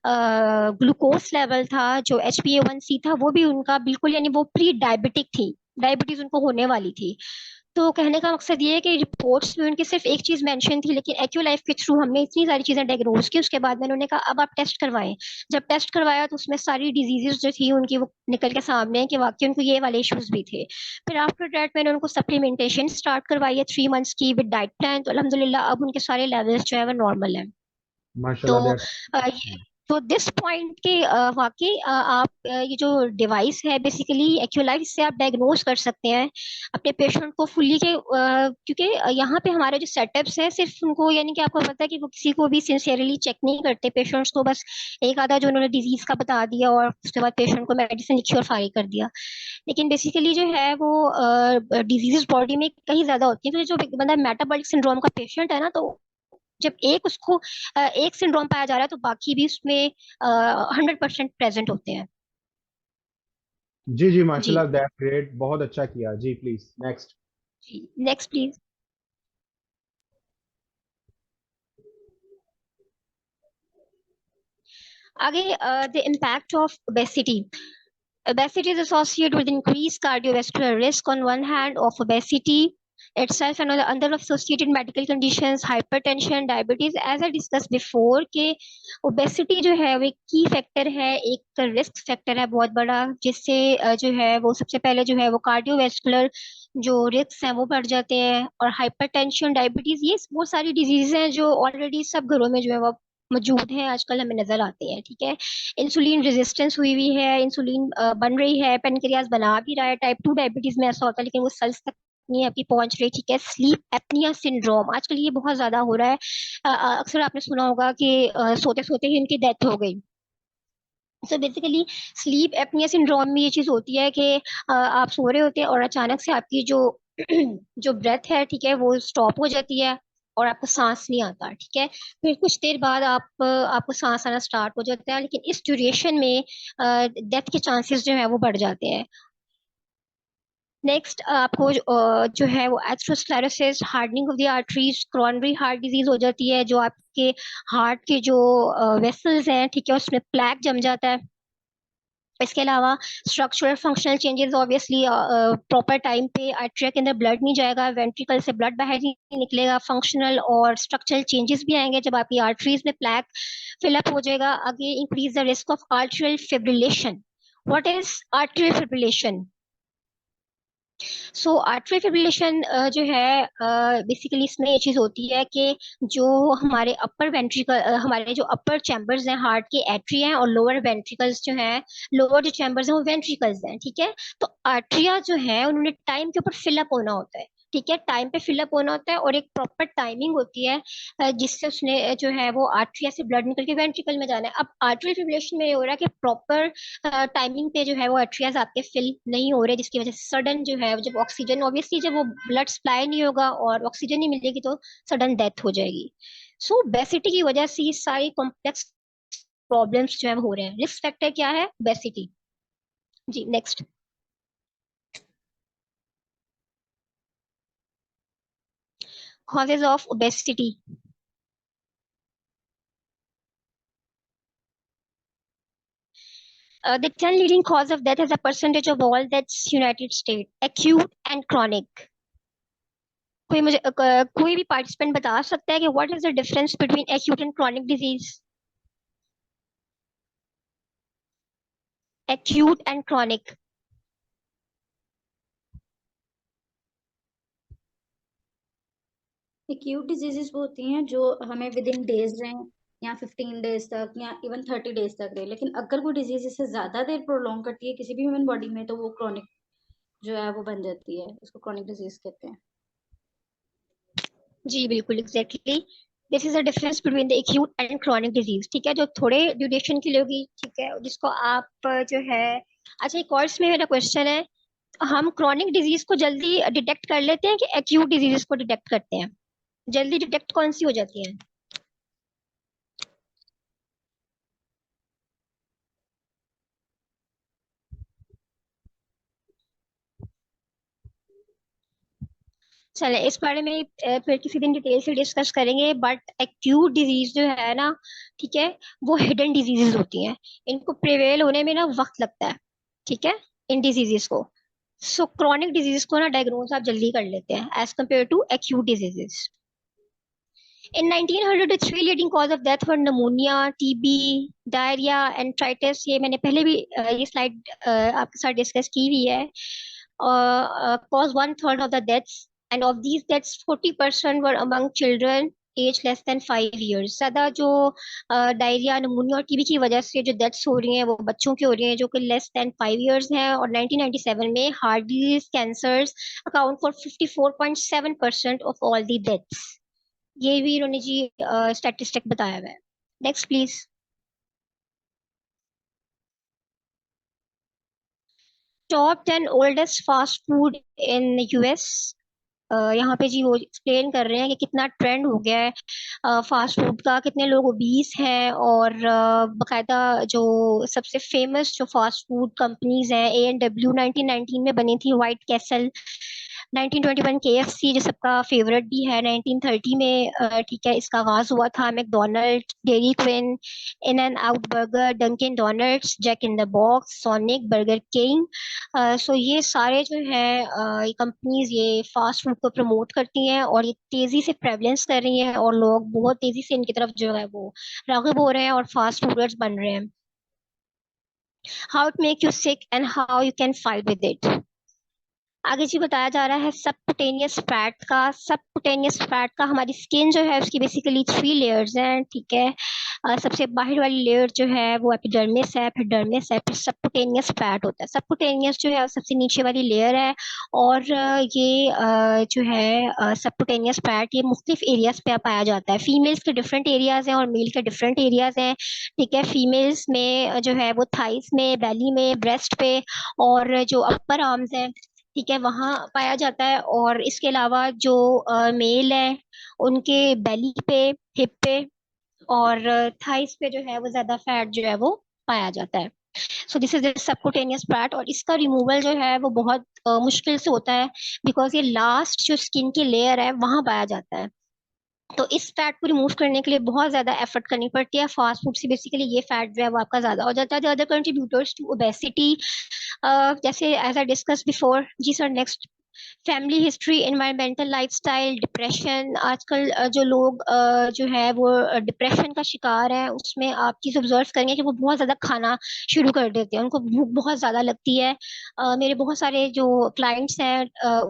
ग्लूकोज लेवल था, जो HbA1c था, वो भी उनका बिल्कुल, यानी वो प्री डायबिटिक थी, डायबिटीज उनको होने वाली थी। तो कहने का मकसद ये है कि रिपोर्ट्स में उनकी सिर्फ एक चीज मेंशन थी, लेकिन एक्यू लाइफ के थ्रू हमने इतनी सारी चीजें डायग्नोज की। उसके बाद मैंने उन्हें कहा अब आप टेस्ट करवाएं। जब टेस्ट करवाया तो उसमें सारी डिजीजेस जो थी उनकी वो निकल के सामने है कि वाकई उनको ये वाले इश्यूज भी थे। फिर आफ्टर दैट मैंने उनको सप्लीमेंटेशन स्टार्ट करवाई है 3 मंथ्स की विद डाइट प्लान। तो अल्हम्दुलिल्लाह अब उनके सारे लेवल्स जो है वो नॉर्मल है। माशाल्लाह तो दैट। ये तो दिस पॉइंट के वाकई आप ये जो डिवाइस है बेसिकली एक्यूलाइफ से आप डायग्नोज कर सकते हैं अपने पेशेंट को फुल्ली के क्योंकि यहाँ पे हमारे जो सेटअप्स है सिर्फ उनको यानी कि आपको पता है कि वो किसी को भी सिंसियरली चेक नहीं करते पेशेंट्स को, बस एक आधा जो उन्होंने डिजीज का बता दिया और उसके बाद पेशेंट को मेडिसिन लिखी और फारिग कर दिया। लेकिन बेसिकली जो है वो डिजीजेस बॉडी में कहीं ज्यादा होती है। तो जो बंदा मेटाबॉलिक सिंड्रोम का पेशेंट है ना, तो जब एक उसको एक सिंड्रोम पाया जा रहा है तो बाकी भी उसमें 100% प्रेजेंट होते हैं। जी जी, जी। माशाल्लाह दैट ग्रेट, बहुत अच्छा किया जी। Please next. जी नेक्स्ट प्लीज। आगे the impact of obesity. Obesity is associated with increased cardiovascular risk on one hand of obesity itself and on the other of associated medical conditions, hypertension, diabetes. As I discussed before कि obesity जो है वो एक की factor है, एक risk factor है बहुत बड़ा, जिससे जो है वो सबसे पहले जो है वो कार्डियोवैस्कुलर जो रिस्क हैं वो बढ़ जाते हैं। और हाइपरटेंशन, डायबिटीज, ये वो सारी डिजीज हैं जो ऑलरेडी सब घरों में जो है वो मौजूद हैं, आजकल हमें नजर आते हैं। ठीक है, इंसुलिन रेजिस्टेंस हुई हुई है, इंसुलिन बन रही है, पेनक्रियास बना भी रहा है। टाइप 2 डायबिटीज में ऐसा होता है लेकिन वो सेल्स तक नहीं आपकी पहुंच रही। ठीक है, स्लीप एपनिया सिंड्रोम आजकल ये बहुत ज्यादा हो रहा है। अक्सर आपने सुना होगा कि सोते सोते ही उनकी डेथ हो गई। So basically sleep apnoea syndrome में ये चीज होती है कि आप सो रहे होते हैं और अचानक से आपकी जो जो ब्रेथ है, ठीक है, वो स्टॉप हो जाती है और आपको सांस नहीं आता। ठीक है, फिर कुछ देर बाद आपको सांस आना स्टार्ट हो जाता है, लेकिन इस ड्यूरेशन में डेथ के चांसेस जो है वो बढ़ जाते हैं। नेक्स्ट आपको जो है वो atherosclerosis, hardening of the arteries, coronary heart disease हो जाती है, जो आपके हार्ट के जो वेसल्स हैं, ठीक है, उसमें प्लैक जम जाता है। इसके अलावा structural functional changes, obviously proper time पे आर्टरी के अंदर ब्लड नहीं जाएगा, वेंट्रिकल से ब्लड बाहर नहीं निकलेगा। फंक्शनल और स्ट्रक्चरल चेंजेस भी आएंगे जब आपकी आर्टरीज में प्लैक फिलअप हो जाएगा। आगे increase the risk of arterial fibrillation. What is arterial fibrillation? So artery fibrillation जो है बेसिकली इसमें ये चीज होती है कि जो हमारे अपर वेंट्रिकल, हमारे जो अपर चैम्बर्स हैं हार्ट के, एट्री हैं, और लोअर वेंट्रिकल्स जो हैं, लोअर जो चैम्बर्स हैं वो वेंट्रिकल्स हैं। ठीक है, तो आर्टरिया जो है उन्होंने टाइम के ऊपर फिलअप होना होता है। ठीक है, टाइम पे फिलअप होना होता है और एक प्रॉपर टाइमिंग होती है जिससे उसने जो है वो आर्टरिया से ब्लड निकल के वेंट्रिकल में जाना है। अब आर्टरी फिब्रिलेशन में ये हो रहा है कि प्रॉपर टाइमिंग पे जो है वो आर्टरियाज आपके फिल नहीं हो रहे, जिसकी वजह से सडन जो है जब ऑक्सीजन, ऑब्वियसली जब वो ब्लड सप्लाई नहीं होगा और ऑक्सीजन नहीं मिलेगी तो सडन डेथ हो जाएगी। सो ओबेसिटी की वजह से ये सारी कॉम्प्लेक्स प्रॉब्लम्स जो है वो हो रहे हैं। रिस्क फैक्टर क्या है? ओबेसिटी। जी next. Causes of obesity. The 10 leading cause of death as a percentage of all deaths United States, acute and chronic. कोई भी पार्टिसिपेंट बता सकता है कि what is the difference between acute and chronic disease? Acute and chronic. Acute diseases वो होती हैं जो हमें विद इन डेज रहें, या 15 डेज तक, या इवन 30 डेज तक रहे। लेकिन अगर कोई डिजीज इससे ज्यादा देर प्रोलॉन्ग करती है किसी भी ह्यूमन बॉडी में तो वो क्रॉनिक जो है वो बन जाती है, उसको क्रॉनिक डिजीज कहते हैं। जी बिल्कुल exactly, this is the difference between the acute and chronic disease. ठीक है, जो थोड़े ड्यूरेशन के लिए होगी, ठीक है, जिसको आप जो है। अच्छा, एक और इसमें मेरा क्वेश्चन है, हम क्रॉनिक डिजीज को जल्दी डिटेक्ट कर लेते हैं कि एक्यूट डिजीज को डिटेक्ट करते हैं? जल्दी डिटेक्ट कौन सी हो जाती है? चले इस बारे में फिर किसी दिन डिटेल से डिस्कस करेंगे। बट एक्यूट डिजीज जो है ना, ठीक है, वो हिडन डिजीजेस होती हैं, इनको प्रिवेल होने में ना वक्त लगता है। ठीक है, इन डिजीजेस को। सो क्रॉनिक डिजीज को ना डायग्नोज आप जल्दी कर लेते हैं as compare to acute diseases. In 1900, the three leading cause of death were pneumonia, TB, diarrhoea, enteritis. ये मैंने पहले भी ये स्लाइड आपके साथ डिस्कस की हुई है। Cause one third of the deaths, and of these deaths, 40% were among children, age less than 5 years. ज्यादा जो डायरिया, निमोनिया और टीबी की वजह से जो डेथ्स हो रही हैं वो बच्चों की हो रही हैं जो कि लेस देन 5 इयर्स हैं। और 1997 में heart disease cancers account for 54.7% of all the deaths. ये भी इन्होंने जी स्टैटिस्टिक बताया हुआ है। Next please. Top 10 oldest fast food in US. यहाँ पे जी वो एक्सप्लेन कर रहे हैं कि कितना ट्रेंड हो गया है फास्ट फूड का, कितने लोग ओबीस हैं। और बकायदा जो सबसे फेमस जो फास्ट फूड कंपनीज हैं, A&W 1919 में बनी थी, व्हाइट कैसल 1921 KFC जो सबका फेवरेट भी है, 1930 में ठीक है इसका आगाज हुआ था। McDonald, Dairy Queen, In and Out Burger, Dunkin Donuts, Jack in the Box, Sonic, Burger King. So ये सारे जो है ये कंपनीज ये फास्ट फूड को प्रमोट करती हैं और ये तेजी से प्रेवलेंस कर रही हैं और लोग बहुत तेजी से इनकी तरफ जो है वो राग़िब हो रहे हैं और फास्ट फूडर्स बन रहे हैं। How it make you sick and how you can fight with it. आगे जी बताया जा रहा है सबकुटेनियस फैट का। सबकुटेनियस फैट का हमारी स्किन जो है उसकी बेसिकली 3 लेयर्स हैं, ठीक है। सबसे बाहर वाली लेयर जो है वो एपिडर्मिस है, फिर डर्मिस है, फिर सबकुटेनियस फैट होता है। सबकुटेनियस जो है वो सबसे नीचे वाली लेयर है। और ये जो है सबकुटेनियस फैट ये मुख्तलिफ एरियाज पे पाया जाता है। फीमेल्स के डिफरेंट एरियाज हैं और मेल के डिफरेंट एरियाज हैं, ठीक है। फीमेल्स में जो है वो थाइस में, बेली में, ब्रेस्ट पे और जो अपर आर्म्स हैं, ठीक है, वहाँ पाया जाता है। और इसके अलावा जो मेल है उनके बेली पे, हिप पे और थाइस पे जो है वो ज्यादा फैट जो है वो पाया जाता है। So this is subcutaneous fat और इसका रिमूवल जो है वो बहुत मुश्किल से होता है बिकॉज ये लास्ट जो स्किन की लेयर है वहां पाया जाता है। तो इस फैट को रिमूव करने के लिए बहुत ज्यादा एफर्ट करनी पड़ती है। फास्ट फूड से बेसिकली ये फैट जो है वो आपका ज्यादा हो जाता है। The other contributors to obesity, जैसे एज आई डिस्कस बिफोर। जी sir next. Family history, environmental lifestyle, depression. आजकल जो लोग जो है वो डिप्रेशन का शिकार है उसमें आप चीज ऑब्जर्व करेंगे कि वो बहुत ज्यादा खाना शुरू कर देते हैं, उनको भूख बहुत ज्यादा लगती है। मेरे बहुत सारे जो क्लाइंट्स हैं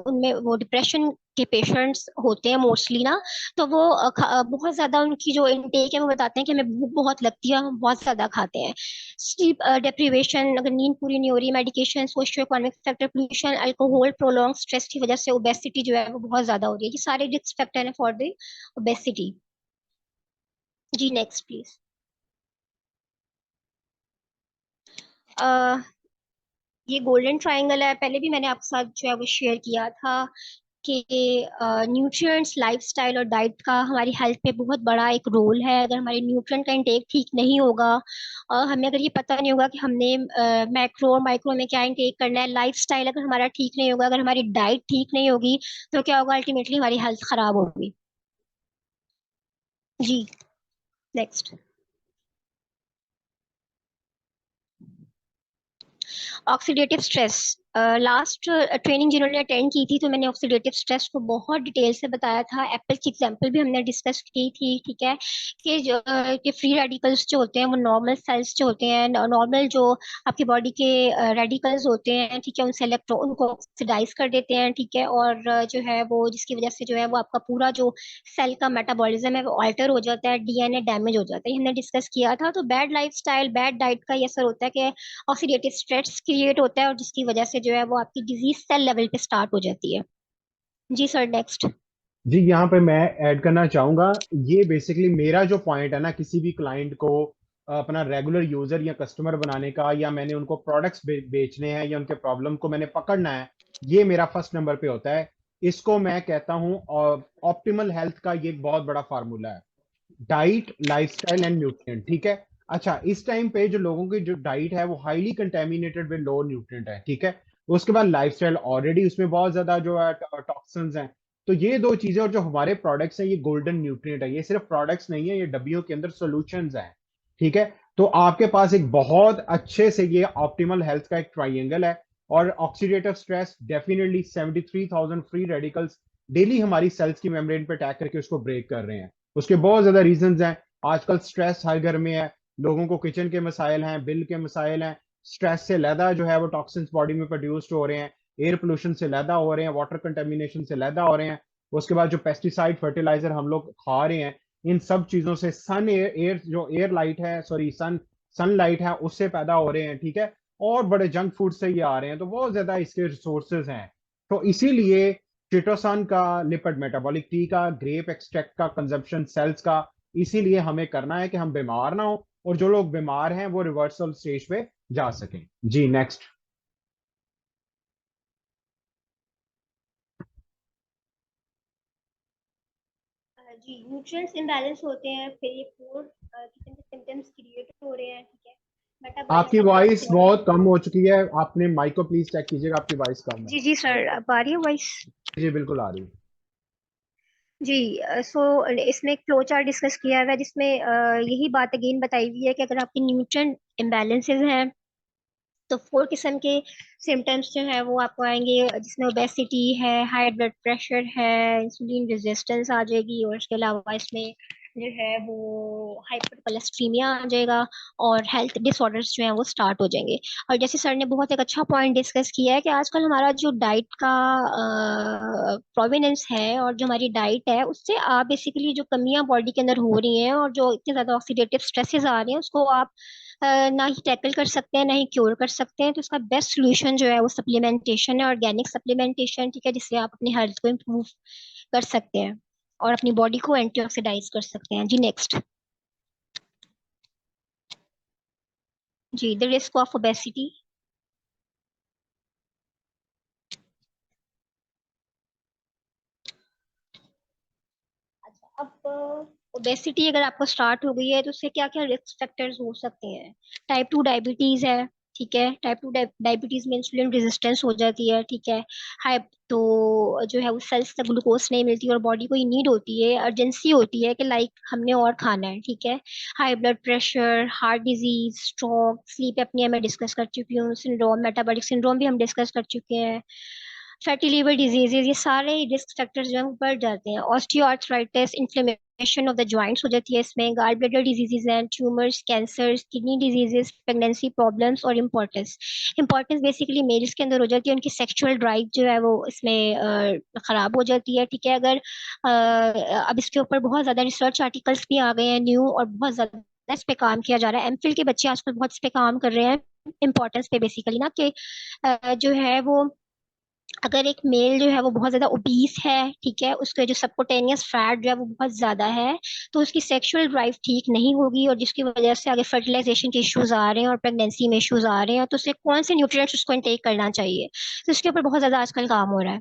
उनमें वो डिप्रेशन के पेशेंट्स होते हैं मोस्टली ना। तो वो बहुत ज्यादा उनकी जो इनटेक है वो बताते हैं कि हमें भूख बहुत लगती है, हम बहुत ज्यादा खाते हैं। स्लीप डेप्रिवेशन, अगर नींद पूरी नहीं हो रही, medication, socio economic factor, pollution, alcohol, prolong stress की वजह से ओबेसिटी जो है वो बहुत ज्यादा हो रही है। ये सारे रिस्क फैक्टर हैं फॉर द ओबेसिटी। जी नेक्स्ट प्लीज। ये गोल्डन ट्रायंगल है, पहले भी मैंने आपके साथ जो है वो शेयर किया था कि न्यूट्रिएंट्स, लाइफस्टाइल और डाइट का हमारी हेल्थ पे बहुत बड़ा एक रोल है। अगर हमारे न्यूट्रिएंट का इंटेक ठीक नहीं होगा, हमें अगर ये पता नहीं होगा कि हमने मैक्रो और माइक्रो में क्या इंटेक करना है, लाइफस्टाइल अगर हमारा ठीक नहीं होगा, अगर हमारी डाइट ठीक नहीं होगी, तो क्या होगा, अल्टीमेटली हमारी हेल्थ खराब होगी। जी next. Oxidative stress. Last training जिन्होंने अटेंड की थी तो मैंने ऑक्सीडेटिव स्ट्रेस को बहुत डिटेल से बताया था। एप्पल की एग्जांपल भी हमने डिस्कस की थी, ठीक है, कि जो कि फ्री रेडिकल्स जो होते हैं वो नॉर्मल सेल्स जो होते हैं, नॉर्मल जो आपकी बॉडी के रेडिकल्स होते हैं, ठीक है, उनसे उनको ऑक्सीडाइज कर देते हैं, ठीक है। और जो है वो जिसकी वजह से जो है वो आपका पूरा जो सेल का मेटाबॉलिज्म है वो ऑल्टर हो जाता है, डीएनए डैमेज हो जाता है, ये हमने डिस्कस किया था। तो बैड लाइफस्टाइल, बैड डाइट का ये असर होता है कि ऑक्सीडेटिव स्ट्रेस क्रिएट होता है और जिसकी वजह से जो है वो आपकी डिजीज सेल लेवल पे स्टार्ट हो जाती है। जी सर नेक्स्ट। जी यहाँ पे मैं ऐड करना चाहूंगा। ये बेसिकली मेरा जो पॉइंट है ना, किसी भी क्लाइंट को अपना रेगुलर यूजर या कस्टमर बनाने का, या मैंने उनको प्रोडक्ट्स बेचने हैं या उनके प्रॉब्लम को मैंने पकड़ना है, ये मेरा फर्स्ट नंबर पे होता है। इसको मैं कहता हूँ ऑप्टिमल हेल्थ का ये एक बहुत बड़ा फार्मूला है। डाइट, लाइफस्टाइल एंड न्यूट्रिएंट, ठीक है। अच्छा, इस टाइम पे जो लोगों की जो डाइट है वो highly contaminated with low nutrient है, ठीक है। उसके बाद लाइफस्टाइल, ऑलरेडी उसमें बहुत ज्यादा जो है टॉक्सिन्स हैं। तो ये दो चीजें, और जो हमारे प्रोडक्ट्स हैं ये गोल्डन न्यूट्रिएंट है। ये सिर्फ प्रोडक्ट्स नहीं है, ये डब्बियों के अंदर सॉल्यूशंस हैं, ठीक है। तो आपके पास एक बहुत अच्छे से ये ऑप्टिमल हेल्थ का एक ट्राइंगल है। और oxidative stress definitely 73,000 free radicals daily हमारी सेल्स की मेम्ब्रेन पे अटैक करके उसको ब्रेक कर रहे हैं। उसके बहुत ज्यादा रीजंस हैं। आजकल स्ट्रेस हर घर में है, लोगों को किचन के मसाइल हैं, बिल के मसाइल हैं। स्ट्रेस से लैदा जो है वो टॉक्सिन्स बॉडी में प्रोड्यूस्ड हो रहे हैं, एयर पोल्यूशन से लैदा हो रहे हैं, वाटर कंटेमिनेशन से लैदा हो रहे हैं। उसके बाद जो पेस्टिसाइड फर्टिलाइजर हम लोग खा रहे हैं, इन सब चीजों से सन एयर एयर जो एयर लाइट है, सॉरी सनलाइट है, उससे पैदा हो रहे हैं, ठीक है। और बड़े जंक फूड से ये आ रहे हैं, तो बहुत ज्यादा इसके रिसोर्सेज हैं। तो इसीलिए चिटोसान का, लिपिड मेटाबॉलिक टी का, ग्रेप एक्सट्रैक्ट का कंजप्शन सेल्स का, इसीलिए हमें करना है कि हम बीमार ना हो, और जो लोग बीमार हैं वो रिवर्सल स्टेज पे जा सकें। जी नेक्स्ट। जी, न्यूट्रिएंट्स इम्बैलेंस होते हैं, फिर ये पोर किस्म के सिम्टम्स क्रिएट हो रहे हैं, ठीक है। मेटाबॉलिक आपकी सिम्टम्स वॉइस बहुत बहुत कम हो चुकी है, आपने माइक को प्लीज चेक कीजिएगा, आपकी वॉइस कम है। जी सर, अब आ रही है वॉइस? जी बिल्कुल आ रही है। जी, सो इसमें एक फ्लो चार्ट डिस्कस किया हुआ है जिसमें यही बात अगेन बताई हुई है कि अगर आपके न्यूट्रिएंट इम्बैलेंसेस हैं तो 4 किस्म के सिम्टम्स जो है वो आपको आएंगे, जिसमें ओबेसिटी है, हाई ब्लड प्रेशर है, इंसुलिन रेजिस्टेंस आ जाएगी, और इसके अलावा इसमें जो है वो हाइपर कोलेस्ट्रीमिया आ जाएगा, और हेल्थ डिसऑर्डर्स जो हैं वो स्टार्ट हो जाएंगे। और जैसे सर ने बहुत एक अच्छा पॉइंट डिस्कस किया है कि आजकल हमारा जो डाइट का प्रोविनेंस है और जो हमारी डाइट है, उससे आप बेसिकली जो कमियां बॉडी के अंदर हो रही हैं और जो इतने ज्यादा ऑक्सीडेटिव स्ट्रेसेस आ रहे हैं उसको आप ना ही टैकल कर सकते हैं ना ही क्योर कर सकते हैं। तो इसका बेस्ट सोल्यूशन जो है वो सप्लीमेंटेशन है, ऑर्गेनिक सप्लीमेंटेशन, ठीक है, जिससे आप अपनी हेल्थ को इम्प्रूव कर सकते हैं और अपनी बॉडी को एंटीऑक्सीडाइज कर सकते हैं। जी नेक्स्ट। जी, द रिस्क ऑफ ओबेसिटी। अच्छा, अब ओबेसिटी अगर आपको स्टार्ट हो गई है तो उससे क्या क्या रिस्क फैक्टर्स हो सकते हैं? टाइप 2 डायबिटीज है, ठीक है। टाइप 2 डायबिटीज में इंसुलिन रेजिस्टेंस हो जाती है, ठीक है। हाई तो जो है वो सेल्स तक ग्लूकोज नहीं मिलती और बॉडी को ये नीड होती है, अर्जेंसी होती है कि लाइक हमने और खाना है, ठीक है। High blood pressure, heart disease, stroke, sleep apnoea मैं डिस्कस कर चुकी हूँ, सिंड्रोम, मेटाबॉलिक सिंड्रोम भी हम डिस्कस कर चुके हैं, फैटी लिवर डिजीजेज, ये सारे रिस्क फैक्टर्स जो हैं वो बढ़ जाते हैं। Osteoarthritis, inflammation of the joints हो जाती है इसमें, गाल ब्लैडर डिजीजेज हैं, tumours, cancers, kidney diseases, pregnancy problems, और इम्पोर्टेंस। इम्पोर्टेंस बेसिकली मेल्स के अंदर हो जाती है, उनकी सेक्सुअल ड्राइव जो है वो इसमें खराब हो जाती है, ठीक है। अगर अब इसके ऊपर बहुत ज्यादा रिसर्च आर्टिकल्स भी आ गए हैं न्यू, और बहुत ज्यादा इस पे काम किया जा रहा है। एमफिल के बच्चे आजकल बहुत इस पे काम कर रहे हैं, इम्पोर्टेंस पे बेसिकली ना, कि जो है वो अगर एक मेल जो है वो बहुत ज्यादा ओबीस है, ठीक है, उसके जो सबकोटेनियस फैट जो है वो बहुत ज्यादा है, तो उसकी सेक्सुअल ड्राइव ठीक नहीं होगी, और जिसकी वजह से आगे फर्टिलाइजेशन के इश्यूज आ रहे हैं और प्रेगनेंसी में इश्यूज आ रहे हैं, तो उसे कौन से न्यूट्रिएंट्स उसको इनटेक करना चाहिए, तो इसके ऊपर बहुत ज्यादा आजकल काम हो रहा है।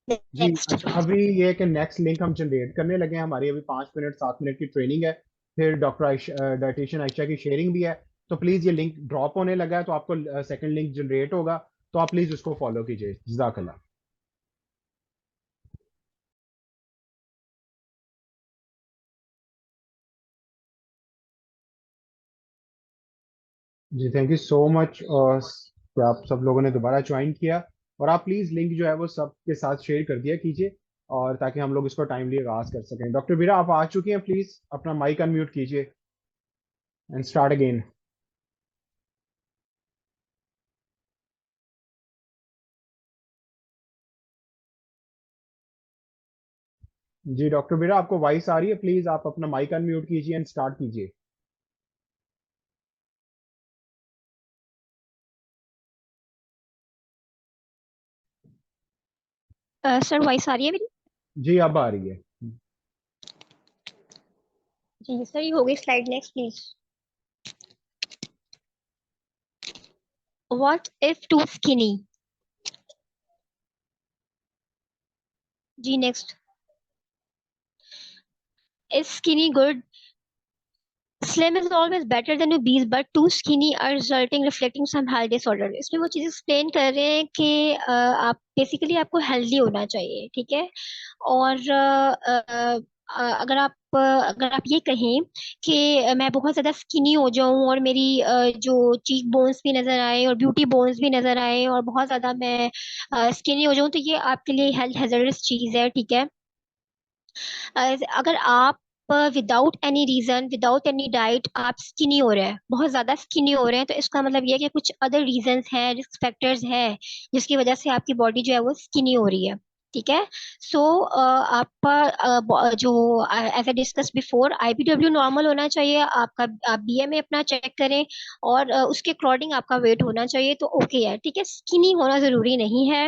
जी नेक्स्ट। अच्छा, अभी ये कि नेक्स्ट लिंक हम जनरेट करने लगे हैं, हमारी अभी 5 मिनट 7 मिनट की ट्रेनिंग है, फिर डॉक्टर डाइटिशियन आयशा की शेयरिंग भी है। तो प्लीज ये लिंक ड्रॉप होने लगा है, तो आपको सेकंड लिंक जनरेट होगा, तो आप प्लीज उसको फॉलो कीजिए। जज़ाकल्लाह। जी थैंक यू सो मच कि आप सब लोगों ने दोबारा ज्वाइन किया, और आप प्लीज लिंक जो है वो सबके साथ शेयर कर दिया कीजिए, और ताकि हम लोग इसको टाइमली आगाज कर सकें। डॉक्टर बीरा आप आ चुकी हैं, प्लीज अपना माइक अनम्यूट कीजिए एंड स्टार्ट अगेन। जी डॉक्टर बीरा आपको वॉइस आ रही है, प्लीज आप अपना माइक अनम्यूट कीजिए एंड स्टार्ट कीजिए। सर वॉइस आ रही है मेरी? जी अब आ रही है। जी सर, ये हो गई slide, next please. What if too skinny? जी next. Is skinny good? Slim is always better than obese, but too skinny are resulting reflecting some health disorder. इसमें वो चीज एक्सप्लेन कर रहे हैं कि आप बेसिकली आपको हेल्दी होना चाहिए, ठीक है। और अगर आप ये कहें कि मैं बहुत ज्यादा स्किनी हो जाऊं और मेरी जो चीक बोन्स भी नजर आए और ब्यूटी बोन्स भी नजर आए और बहुत ज्यादा मैं स्किनी हो जाऊं, तो ये आपके लिए हेल्थ हैजर्डस चीज है, ठीक है। अगर आप without any reason, without any diet आप स्किनी हो रहे हैं, बहुत ज्यादा स्किनी हो रहे हैं, तो इसका मतलब ये है कि कुछ अदर रीजंस हैं, रिस्क फैक्टर्स हैं, जिसकी वजह से आपकी बॉडी जो है वो स्किनी हो रही है, ठीक है। सो आपका जो as I discuss before IBW normal होना चाहिए आपका। आप बीएमए अपना चेक करें और उसके अकॉर्डिंग आपका वेट होना चाहिए तो ओके है, ठीक है। स्किनी होना जरूरी नहीं है।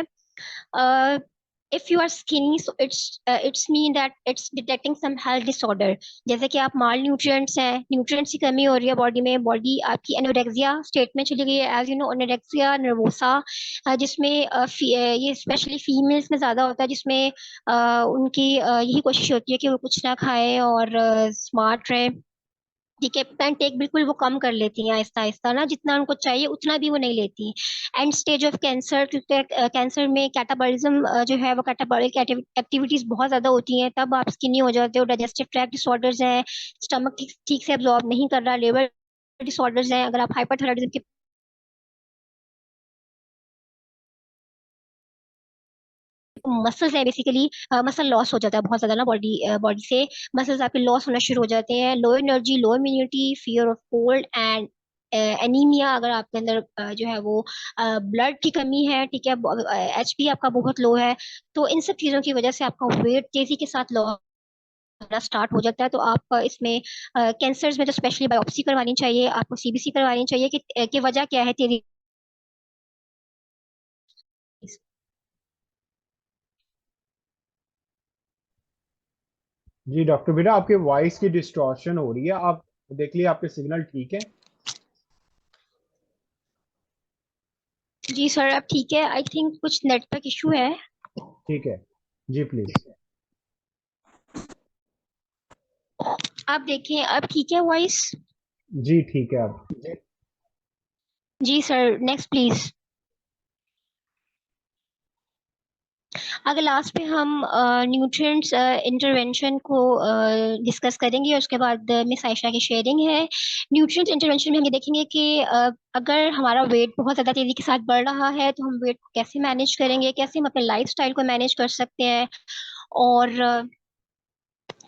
If you are skinny so it's mean that it's detecting some health disorder. जैसे कि आप माल न्यूट्रिएंट्स हैं, न्यूट्रिएंट्स की कमी हो रही है बॉडी में, बॉडी आपकी एनोरेक्सिया स्टेट में चली गई है। As you know anorexia nervosa, जिसमें ये स्पेशली फीमेल्स में ज्यादा होता है, जिसमें उनकी यही कोशिश होती है कि वो कुछ ना खाएं और स्मार्ट रहे, ठीक है। टेक बिल्कुल वो कम कर लेती हैं आहिस्ता आहिस्ता ना, जितना उनको चाहिए उतना भी वो नहीं लेती। एंड स्टेज ऑफ कैंसर, क्योंकि कैंसर में कैटाबॉलिज्म जो है वो कैटाबॉलिक एक्टिविटीज बहुत ज्यादा होती हैं, तब आप स्किनी हो जाते हो। डाइजेस्टिव ट्रैक्ट डिसऑर्डर्स हैं, स्टमक ठीक ठीक से एब्जॉर्ब नहीं कर रहा, लिवर डिसऑर्डर्स हैं, अगर आप हाइपरथायराइडिज्म के मसल्स है बेसिकली, मसल लॉस हो जाता है बहुत ज्यादा ना बॉडी बॉडी से। मसल्स आपके लॉस होना शुरू हो जाते हैं। Low energy, low immunity, fear of cold and anaemia, अगर आपके अंदर जो है वो ब्लड की कमी है, ठीक है, एचपी आपका बहुत लो है, तो इन सब चीजों की वजह से आपका वेट तेजी के साथ लॉस होना स्टार्ट हो जाता है। तो आप इसमें कैंसर्स में तो स्पेशली बायोप्सी करवानी चाहिए, आपको सीबीसी करवानी चाहिए कि वजह क्या है तेजी। जी डॉक्टर बेटा, आपके वॉइस की डिस्टॉर्शन हो रही है, आप देख लिए आपके सिग्नल ठीक है? जी सर अब ठीक है, आई थिंक कुछ नेटवर्क इशू है। ठीक है जी, प्लीज। आप देखें अब ठीक है वॉइस। जी ठीक है अब। जी सर नेक्स्ट प्लीज। अगर लास्ट पे हम न्यूट्रिएंट्स इंटरवेंशन को डिस्कस करेंगे और उसके बाद मिस आयशा की शेयरिंग है। न्यूट्रिएंट्स इंटरवेंशन में हम ये देखेंगे कि अगर हमारा वेट बहुत ज़्यादा तेज़ी के साथ बढ़ रहा है तो हम वेट को कैसे मैनेज करेंगे, कैसे हम अपने लाइफस्टाइल को मैनेज कर सकते हैं, और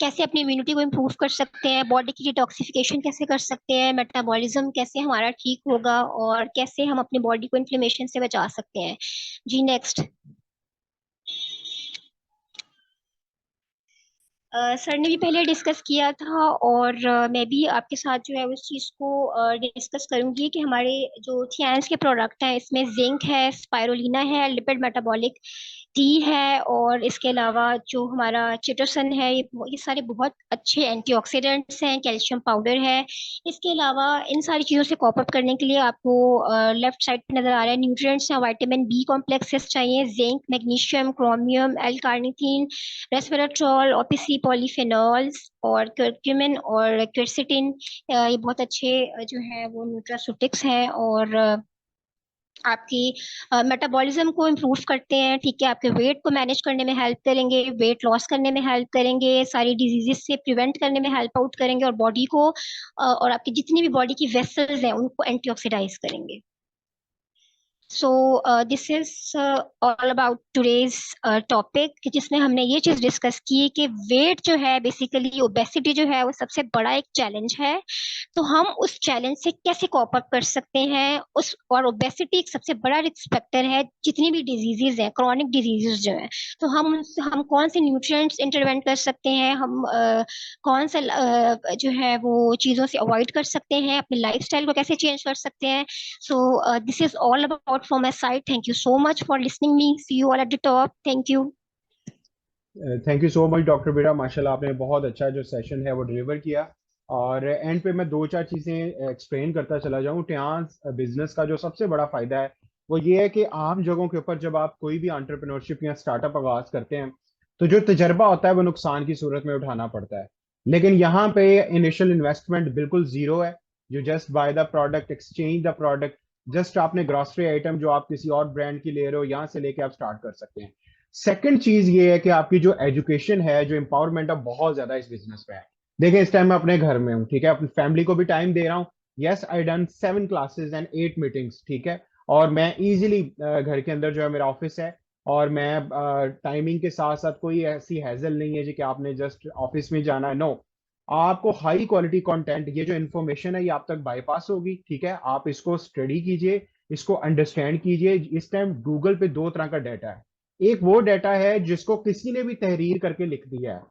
कैसे अपनी इम्यूनिटी को इम्प्रूव कर सकते हैं, बॉडी की डिटॉक्सिफिकेशन कैसे कर सकते हैं, मेटाबॉलिज्म कैसे हमारा ठीक होगा, और कैसे हम अपनी बॉडी को इन्फ्लेमेशन से बचा सकते हैं। जी नेक्स्ट। सर ने भी पहले डिस्कस किया था और मैं भी आपके साथ जो है उस चीज़ को डिस्कस करूंगी कि हमारे जो थियान्स के प्रोडक्ट हैं इसमें जिंक है, स्पाइरुलिना है, लिपिड मेटाबॉलिक टी है, और इसके अलावा जो हमारा चिटोसन है, ये सारे बहुत अच्छे एंटीऑक्सीडेंट्स हैं, कैल्शियम पाउडर है। इसके अलावा इन सारी चीज़ों से कॉप अप करने के लिए आपको लेफ्ट साइड पे नजर आ रहा है न्यूट्रिएंट्स हैं, विटामिन बी कॉम्प्लेक्सेस चाहिए, zinc, magnesium, chromium, L carnitine, resveratrol, OPC polyphenols और क्यूमिन और क्विरसिटिन। ये बहुत अच्छे जो है वो न्यूट्रास्यूटिक्स हैं, और आपकी मेटाबॉलिज्म को इम्प्रूव करते हैं, ठीक है, आपके वेट को मैनेज करने में हेल्प करेंगे, वेट लॉस करने में हेल्प करेंगे, सारी डिजीजेस से प्रिवेंट करने में हेल्प आउट करेंगे, और बॉडी को और आपकी जितनी भी बॉडी की वेसल्स हैं उनको एंटीऑक्सीडाइज करेंगे। So this is all about today's topic, जिसमें हमने ये चीज डिस्कस की कि वेट जो है बेसिकली ओबेसिटी जो है वो सबसे बड़ा एक चैलेंज है। तो हम उस चैलेंज से कैसे कॉप अप कर सकते हैं उस, और ओबेसिटी एक सबसे बड़ा रिस्क फैक्टर है जितनी भी डिजीजेज हैं, क्रॉनिक डिजीजेज जो हैं। तो हम कौन से न्यूट्रिएंट्स इंटरवेंट कर सकते हैं, हम कौन सा जो है वो चीज़ों से अवॉइड कर सकते हैं, अपने लाइफस्टाइल को कैसे चेंज कर सकते हैं। So this is all about from my side. Thank you so much for listening me. See you all at the top. Thank you. Thank you so much doctor बेटा, माशाल्लाह आपने बहुत अच्छा जो सेशन है वो डिलीवर किया। और एंड पे मैं दो चार चीज़ें एक्सप्लेन करता चला जाऊँ। ट्रांस बिजनेस का जो सबसे बड़ा फायदा है वो ये है कि आम जगहों के ऊपर जब आप कोई भी एंटरप्रेन्योरशिप या स्टार्टअप आगाज करते हैं तो जो तजर्बा होता है वो नुकसान की सूरत में उठाना पड़ता है। लेकिन यहाँ पे इनिशियल इन्वेस्टमेंट बिल्कुल जीरो है। You just by the product, exchange the product. Just आपने ग्रॉसरी आइटम जो आप किसी और ब्रांड की ले रहे हो यहाँ से लेके आप स्टार्ट कर सकते हैं। सेकंड चीज ये है कि आपकी जो एजुकेशन है, जो एम्पावरमेंट है, बहुत ज्यादा इस बिजनेस में है। देखिए इस टाइम मैं अपने घर में हूँ, ठीक है, अपनी फैमिली को भी टाइम दे रहा हूँ। Yes, I done 7 classes and 8 meetings, ठीक है। और मैं इजीली घर के अंदर जो है मेरा ऑफिस है, और मैं टाइमिंग के साथ साथ कोई ऐसी हैजल नहीं है जी कि आपने जस्ट ऑफिस में जाना है। नो, आपको हाई क्वालिटी कंटेंट, ये जो इन्फॉर्मेशन है ये आप तक बाईपास होगी, ठीक है। आप इसको स्टडी कीजिए, इसको अंडरस्टैंड कीजिए। इस टाइम गूगल पे दो तरह का डाटा है। एक वो डाटा है जिसको किसी ने भी तहरीर करके लिख दिया है,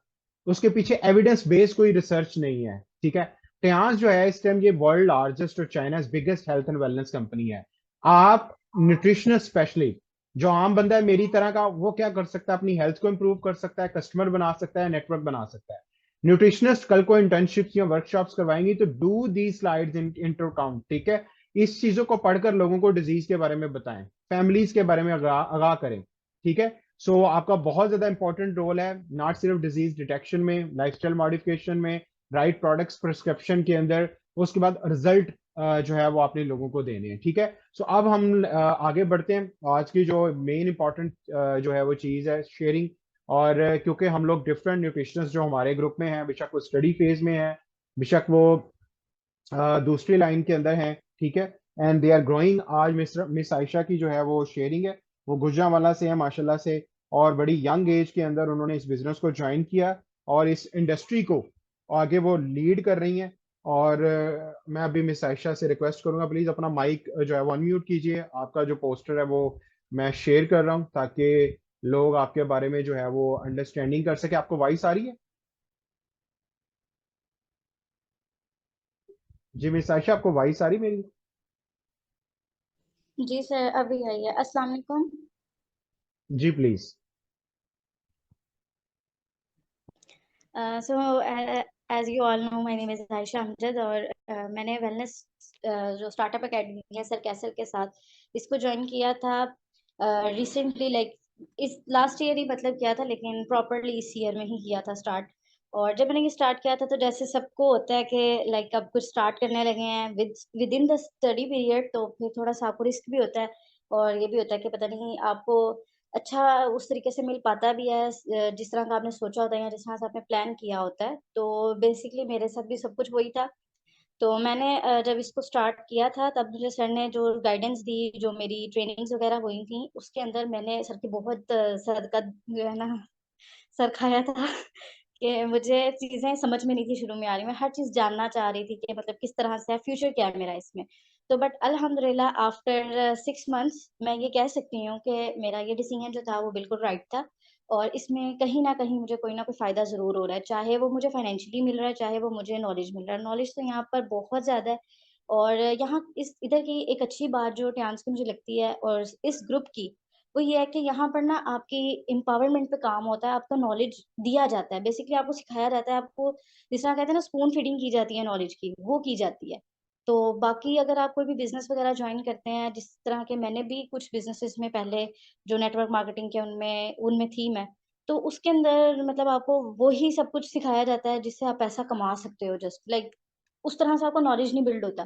उसके पीछे एविडेंस बेस्ड कोई रिसर्च नहीं है, ठीक है। टेयांस जो है इस टाइम ये वर्ल्ड लार्जेस्ट और China's biggest health and wellness company है। आप न्यूट्रिशनल स्पेशलिस्ट जो आम बंदा है मेरी तरह का, वो क्या कर सकता है, अपनी हेल्थ को इंप्रूव कर सकता है, कस्टमर बना सकता है, नेटवर्क बना सकता है। न्यूट्रिशनिस्ट कल को इंटर्नशिप्स या वर्कशॉप्स करवाएंगी तो do the slides into account, ठीक है। इस चीजों को पढ़कर लोगों को डिजीज के बारे में बताएं, फैमिलीज के बारे में आगाह करें, ठीक है। सो आपका बहुत ज्यादा इंपॉर्टेंट रोल है, नॉट सिर्फ डिजीज डिटेक्शन में, लाइफस्टाइल मॉडिफिकेशन में, राइट प्रोडक्ट्स प्रिस्क्रिप्शन के अंदर, उसके बाद रिजल्ट जो है वो आपने लोगों को देने हैं, ठीक है। सो अब हम आगे बढ़ते हैं। आज की जो मेन इंपॉर्टेंट जो है वो चीज है शेयरिंग। और क्योंकि हम लोग डिफरेंट न्यूट्रिशनिस्ट जो हमारे ग्रुप में हैं, बेशक वो स्टडी फेज में है, बेशक वो दूसरी लाइन के अंदर हैं, ठीक है, एंड दे आर ग्रोइंग। आज मिस आयशा की जो है वो शेयरिंग है, वो गुजरांवाला से है माशाल्लाह से, और बड़ी यंग एज के अंदर उन्होंने इस बिजनेस को ज्वाइन किया और इस इंडस्ट्री को आगे वो लीड कर रही हैं। और मैं अभी मिस आयशा से रिक्वेस्ट करूंगा प्लीज अपना माइक जो है वो अनम्यूट कीजिए, आपका जो पोस्टर है वो मैं शेयर कर रहा हूँ ताकि लोग आपके बारे में जो है वो अंडरस्टैंडिंग कर सके। आपको वॉइस आ रही है? जी मिस आयशा, आपको वॉइस आ रही है मेरी? जी सर, अभी आई है। अस्सलाम वालेकुम। जी प्लीज। So as you all know, my name is Ayesha Amjad, और मैंने वेलनेस जो स्टार्टअप एकेडमी है सर कैसल के साथ, इसको ज्वाइन किया था रिसेंटली, लाइक इस लास्ट ईयर ही मतलब किया था, लेकिन प्रॉपरली इस ईयर में ही किया था स्टार्ट। और जब मैंने ये स्टार्ट किया था तो जैसे सबको होता है कि लाइक अब कुछ स्टार्ट करने लगे हैं with in the study period, तो फिर थोड़ा सा आपको रिस्क भी होता है, और ये भी होता है कि पता नहीं आपको अच्छा उस तरीके से मिल पाता भी है जिस तरह का आपने सोचा होता है या जिस तरह से आपने प्लान किया होता है। तो बेसिकली मेरे साथ भी सब कुछ वही था। तो मैंने जब इसको स्टार्ट किया था तब मुझे सर ने जो गाइडेंस दी, जो मेरी ट्रेनिंग्स वगैरह हुई थी, उसके अंदर मैंने सर की बहुत सर का जो है ना सर खाया था कि मुझे चीज़ें समझ में नहीं थी शुरू में आ रही। मैं हर चीज़ जानना चाह रही थी कि मतलब किस तरह से है, फ्यूचर क्या है मेरा इसमें। तो बट अल्हम्दुलिल्लाह आफ्टर 6 मंथ्स मैं ये कह सकती हूँ कि मेरा ये डिसीजन जो था वो बिल्कुल राइट था, और इसमें कहीं न कहीं मुझे कोई ना कोई फ़ायदा ज़रूर हो रहा है। चाहे वो मुझे फाइनेंशियली मिल रहा है, चाहे वो मुझे नॉलेज मिल रहा है। नॉलेज तो यहाँ पर बहुत ज़्यादा है, और यहाँ इस इधर की एक अच्छी बात जो टियान्स की मुझे लगती है और इस ग्रुप की, वो ये है कि यहाँ पर ना आपकी एम्पावरमेंट पे काम होता है, आपको नॉलेज दिया जाता है। बेसिकली आपको सिखाया जाता है, आपको जिस तरह कहते हैं ना स्पून फीडिंग की जाती है नॉलेज की, वो की जाती है। तो बाकी अगर आप कोई भी बिज़नेस वगैरह जॉइन करते हैं, जिस तरह के मैंने भी कुछ बिज़नेसेस में पहले जो नेटवर्क मार्केटिंग के उनमें उनमें थी मैं, तो उसके अंदर मतलब आपको वो ही सब कुछ सिखाया जाता है जिससे आप पैसा कमा सकते हो, जस्ट लाइक उस तरह से आपका नॉलेज नहीं बिल्ड होता।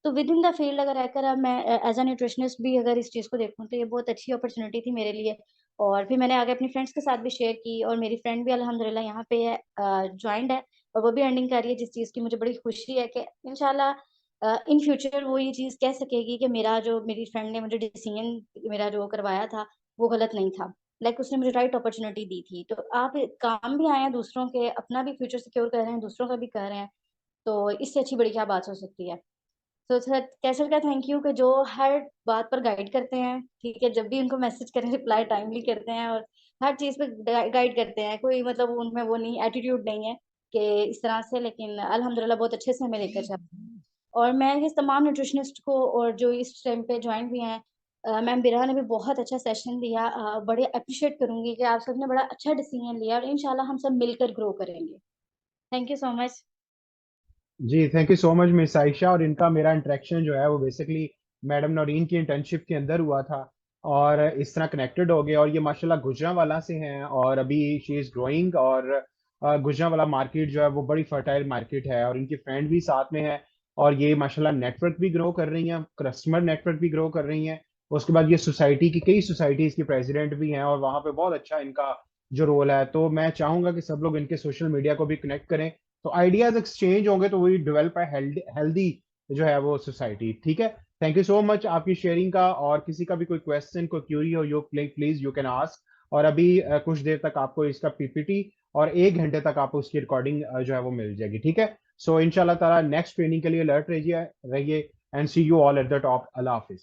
तो विद इन द फील्ड अगर रहकर अब मैं एज़ अ न्यूट्रिशनिस्ट भी अगर इस चीज़ को देखूँ तो ये बहुत अच्छी अपॉर्च्युनिटी थी मेरे लिए। और फिर मैंने आगे अपनी फ्रेंड्स के साथ भी शेयर की, और मेरी फ्रेंड भी अल्हम्दुलिल्लाह यहाँ पे है, जॉइंड है, और वो भी अर्निंग कर रही है, जिस चीज़ की मुझे बड़ी खुशी है कि इंशाल्लाह इन फ्यूचर वो ये चीज़ कह सकेगी कि मेरा जो मेरी फ्रेंड ने मुझे डिसीजन मेरा जो करवाया था, वो गलत नहीं था। लाइक उसने मुझे राइट अपॉर्च्युनिटी दी थी। तो आप काम भी आए हैं दूसरों के, अपना भी फ्यूचर सिक्योर कर रहे हैं, दूसरों का भी कर रहे हैं, तो इससे अच्छी बड़ी क्या बात हो सकती है। तो सर कैसल का थैंक यू कि जो हर बात पर गाइड करते हैं, ठीक है? जब भी उनको मैसेज करें रिप्लाई टाइमली करते हैं, और हर चीज़ पे गाइड करते हैं। कोई मतलब उनमें वो नहीं, एटीट्यूड नहीं है कि इस तरह से, लेकिन अल्हम्दुलिल्लाह बहुत अच्छे से हमें लेकर चल रहे हैं। और मैं इस तमाम न्यूट्रिशनिस्ट को, और जो इस टाइम पे जॉइन भी हैं, मैम बिरहा ने भी बहुत अच्छा सेशन दिया। बड़े एप्रिशिएट करूँगी कि आप सबने बड़ा अच्छा डिसीजन लिया, और इंशाल्लाह हम सब मिलकर ग्रो करेंगे। Thank you so much. जी thank you so much miss Ayesha. और इनका मेरा इंटरेक्शन जो है वो बेसिकली मैडम नौरीन की इंटर्नशिप के अंदर हुआ था, और इस तरह कनेक्टेड हो गए। और ये माशाल्लाह गुजरांवाला से हैं, और अभी शी इज ग्रोइंग। और गुजरांवाला मार्केट जो है वो बड़ी फर्टाइल मार्केट है, और इनकी फ्रेंड भी साथ में है। और ये माशाल्लाह नेटवर्क भी ग्रो कर रही हैं, कस्टमर नेटवर्क भी ग्रो कर रही हैं। उसके बाद ये सोसाइटी की कई सोसाइटीज की प्रेसिडेंट भी हैं, और वहाँ पे बहुत अच्छा इनका जो रोल है। तो मैं चाहूंगा कि सब लोग इनके सोशल मीडिया को भी कनेक्ट करें, तो आइडियाज एक्सचेंज होंगे तो वही डेवलप है हेल्दी जो है वो सोसाइटी, ठीक है। थैंक यू सो मच आपकी शेयरिंग का। और किसी का भी कोई क्वेश्चन कोई क्यूरी हो you please you can ask. और अभी कुछ देर तक आपको इसका पीपीटी और 1 घंटे तक आपको उसकी रिकॉर्डिंग जो है वो मिल जाएगी, ठीक है। सो इंशाल्लाह ताला नेक्स्ट ट्रेनिंग के लिए अलर्ट रहिए रहिए। And see you all at the top. अल्लाह हाफिज।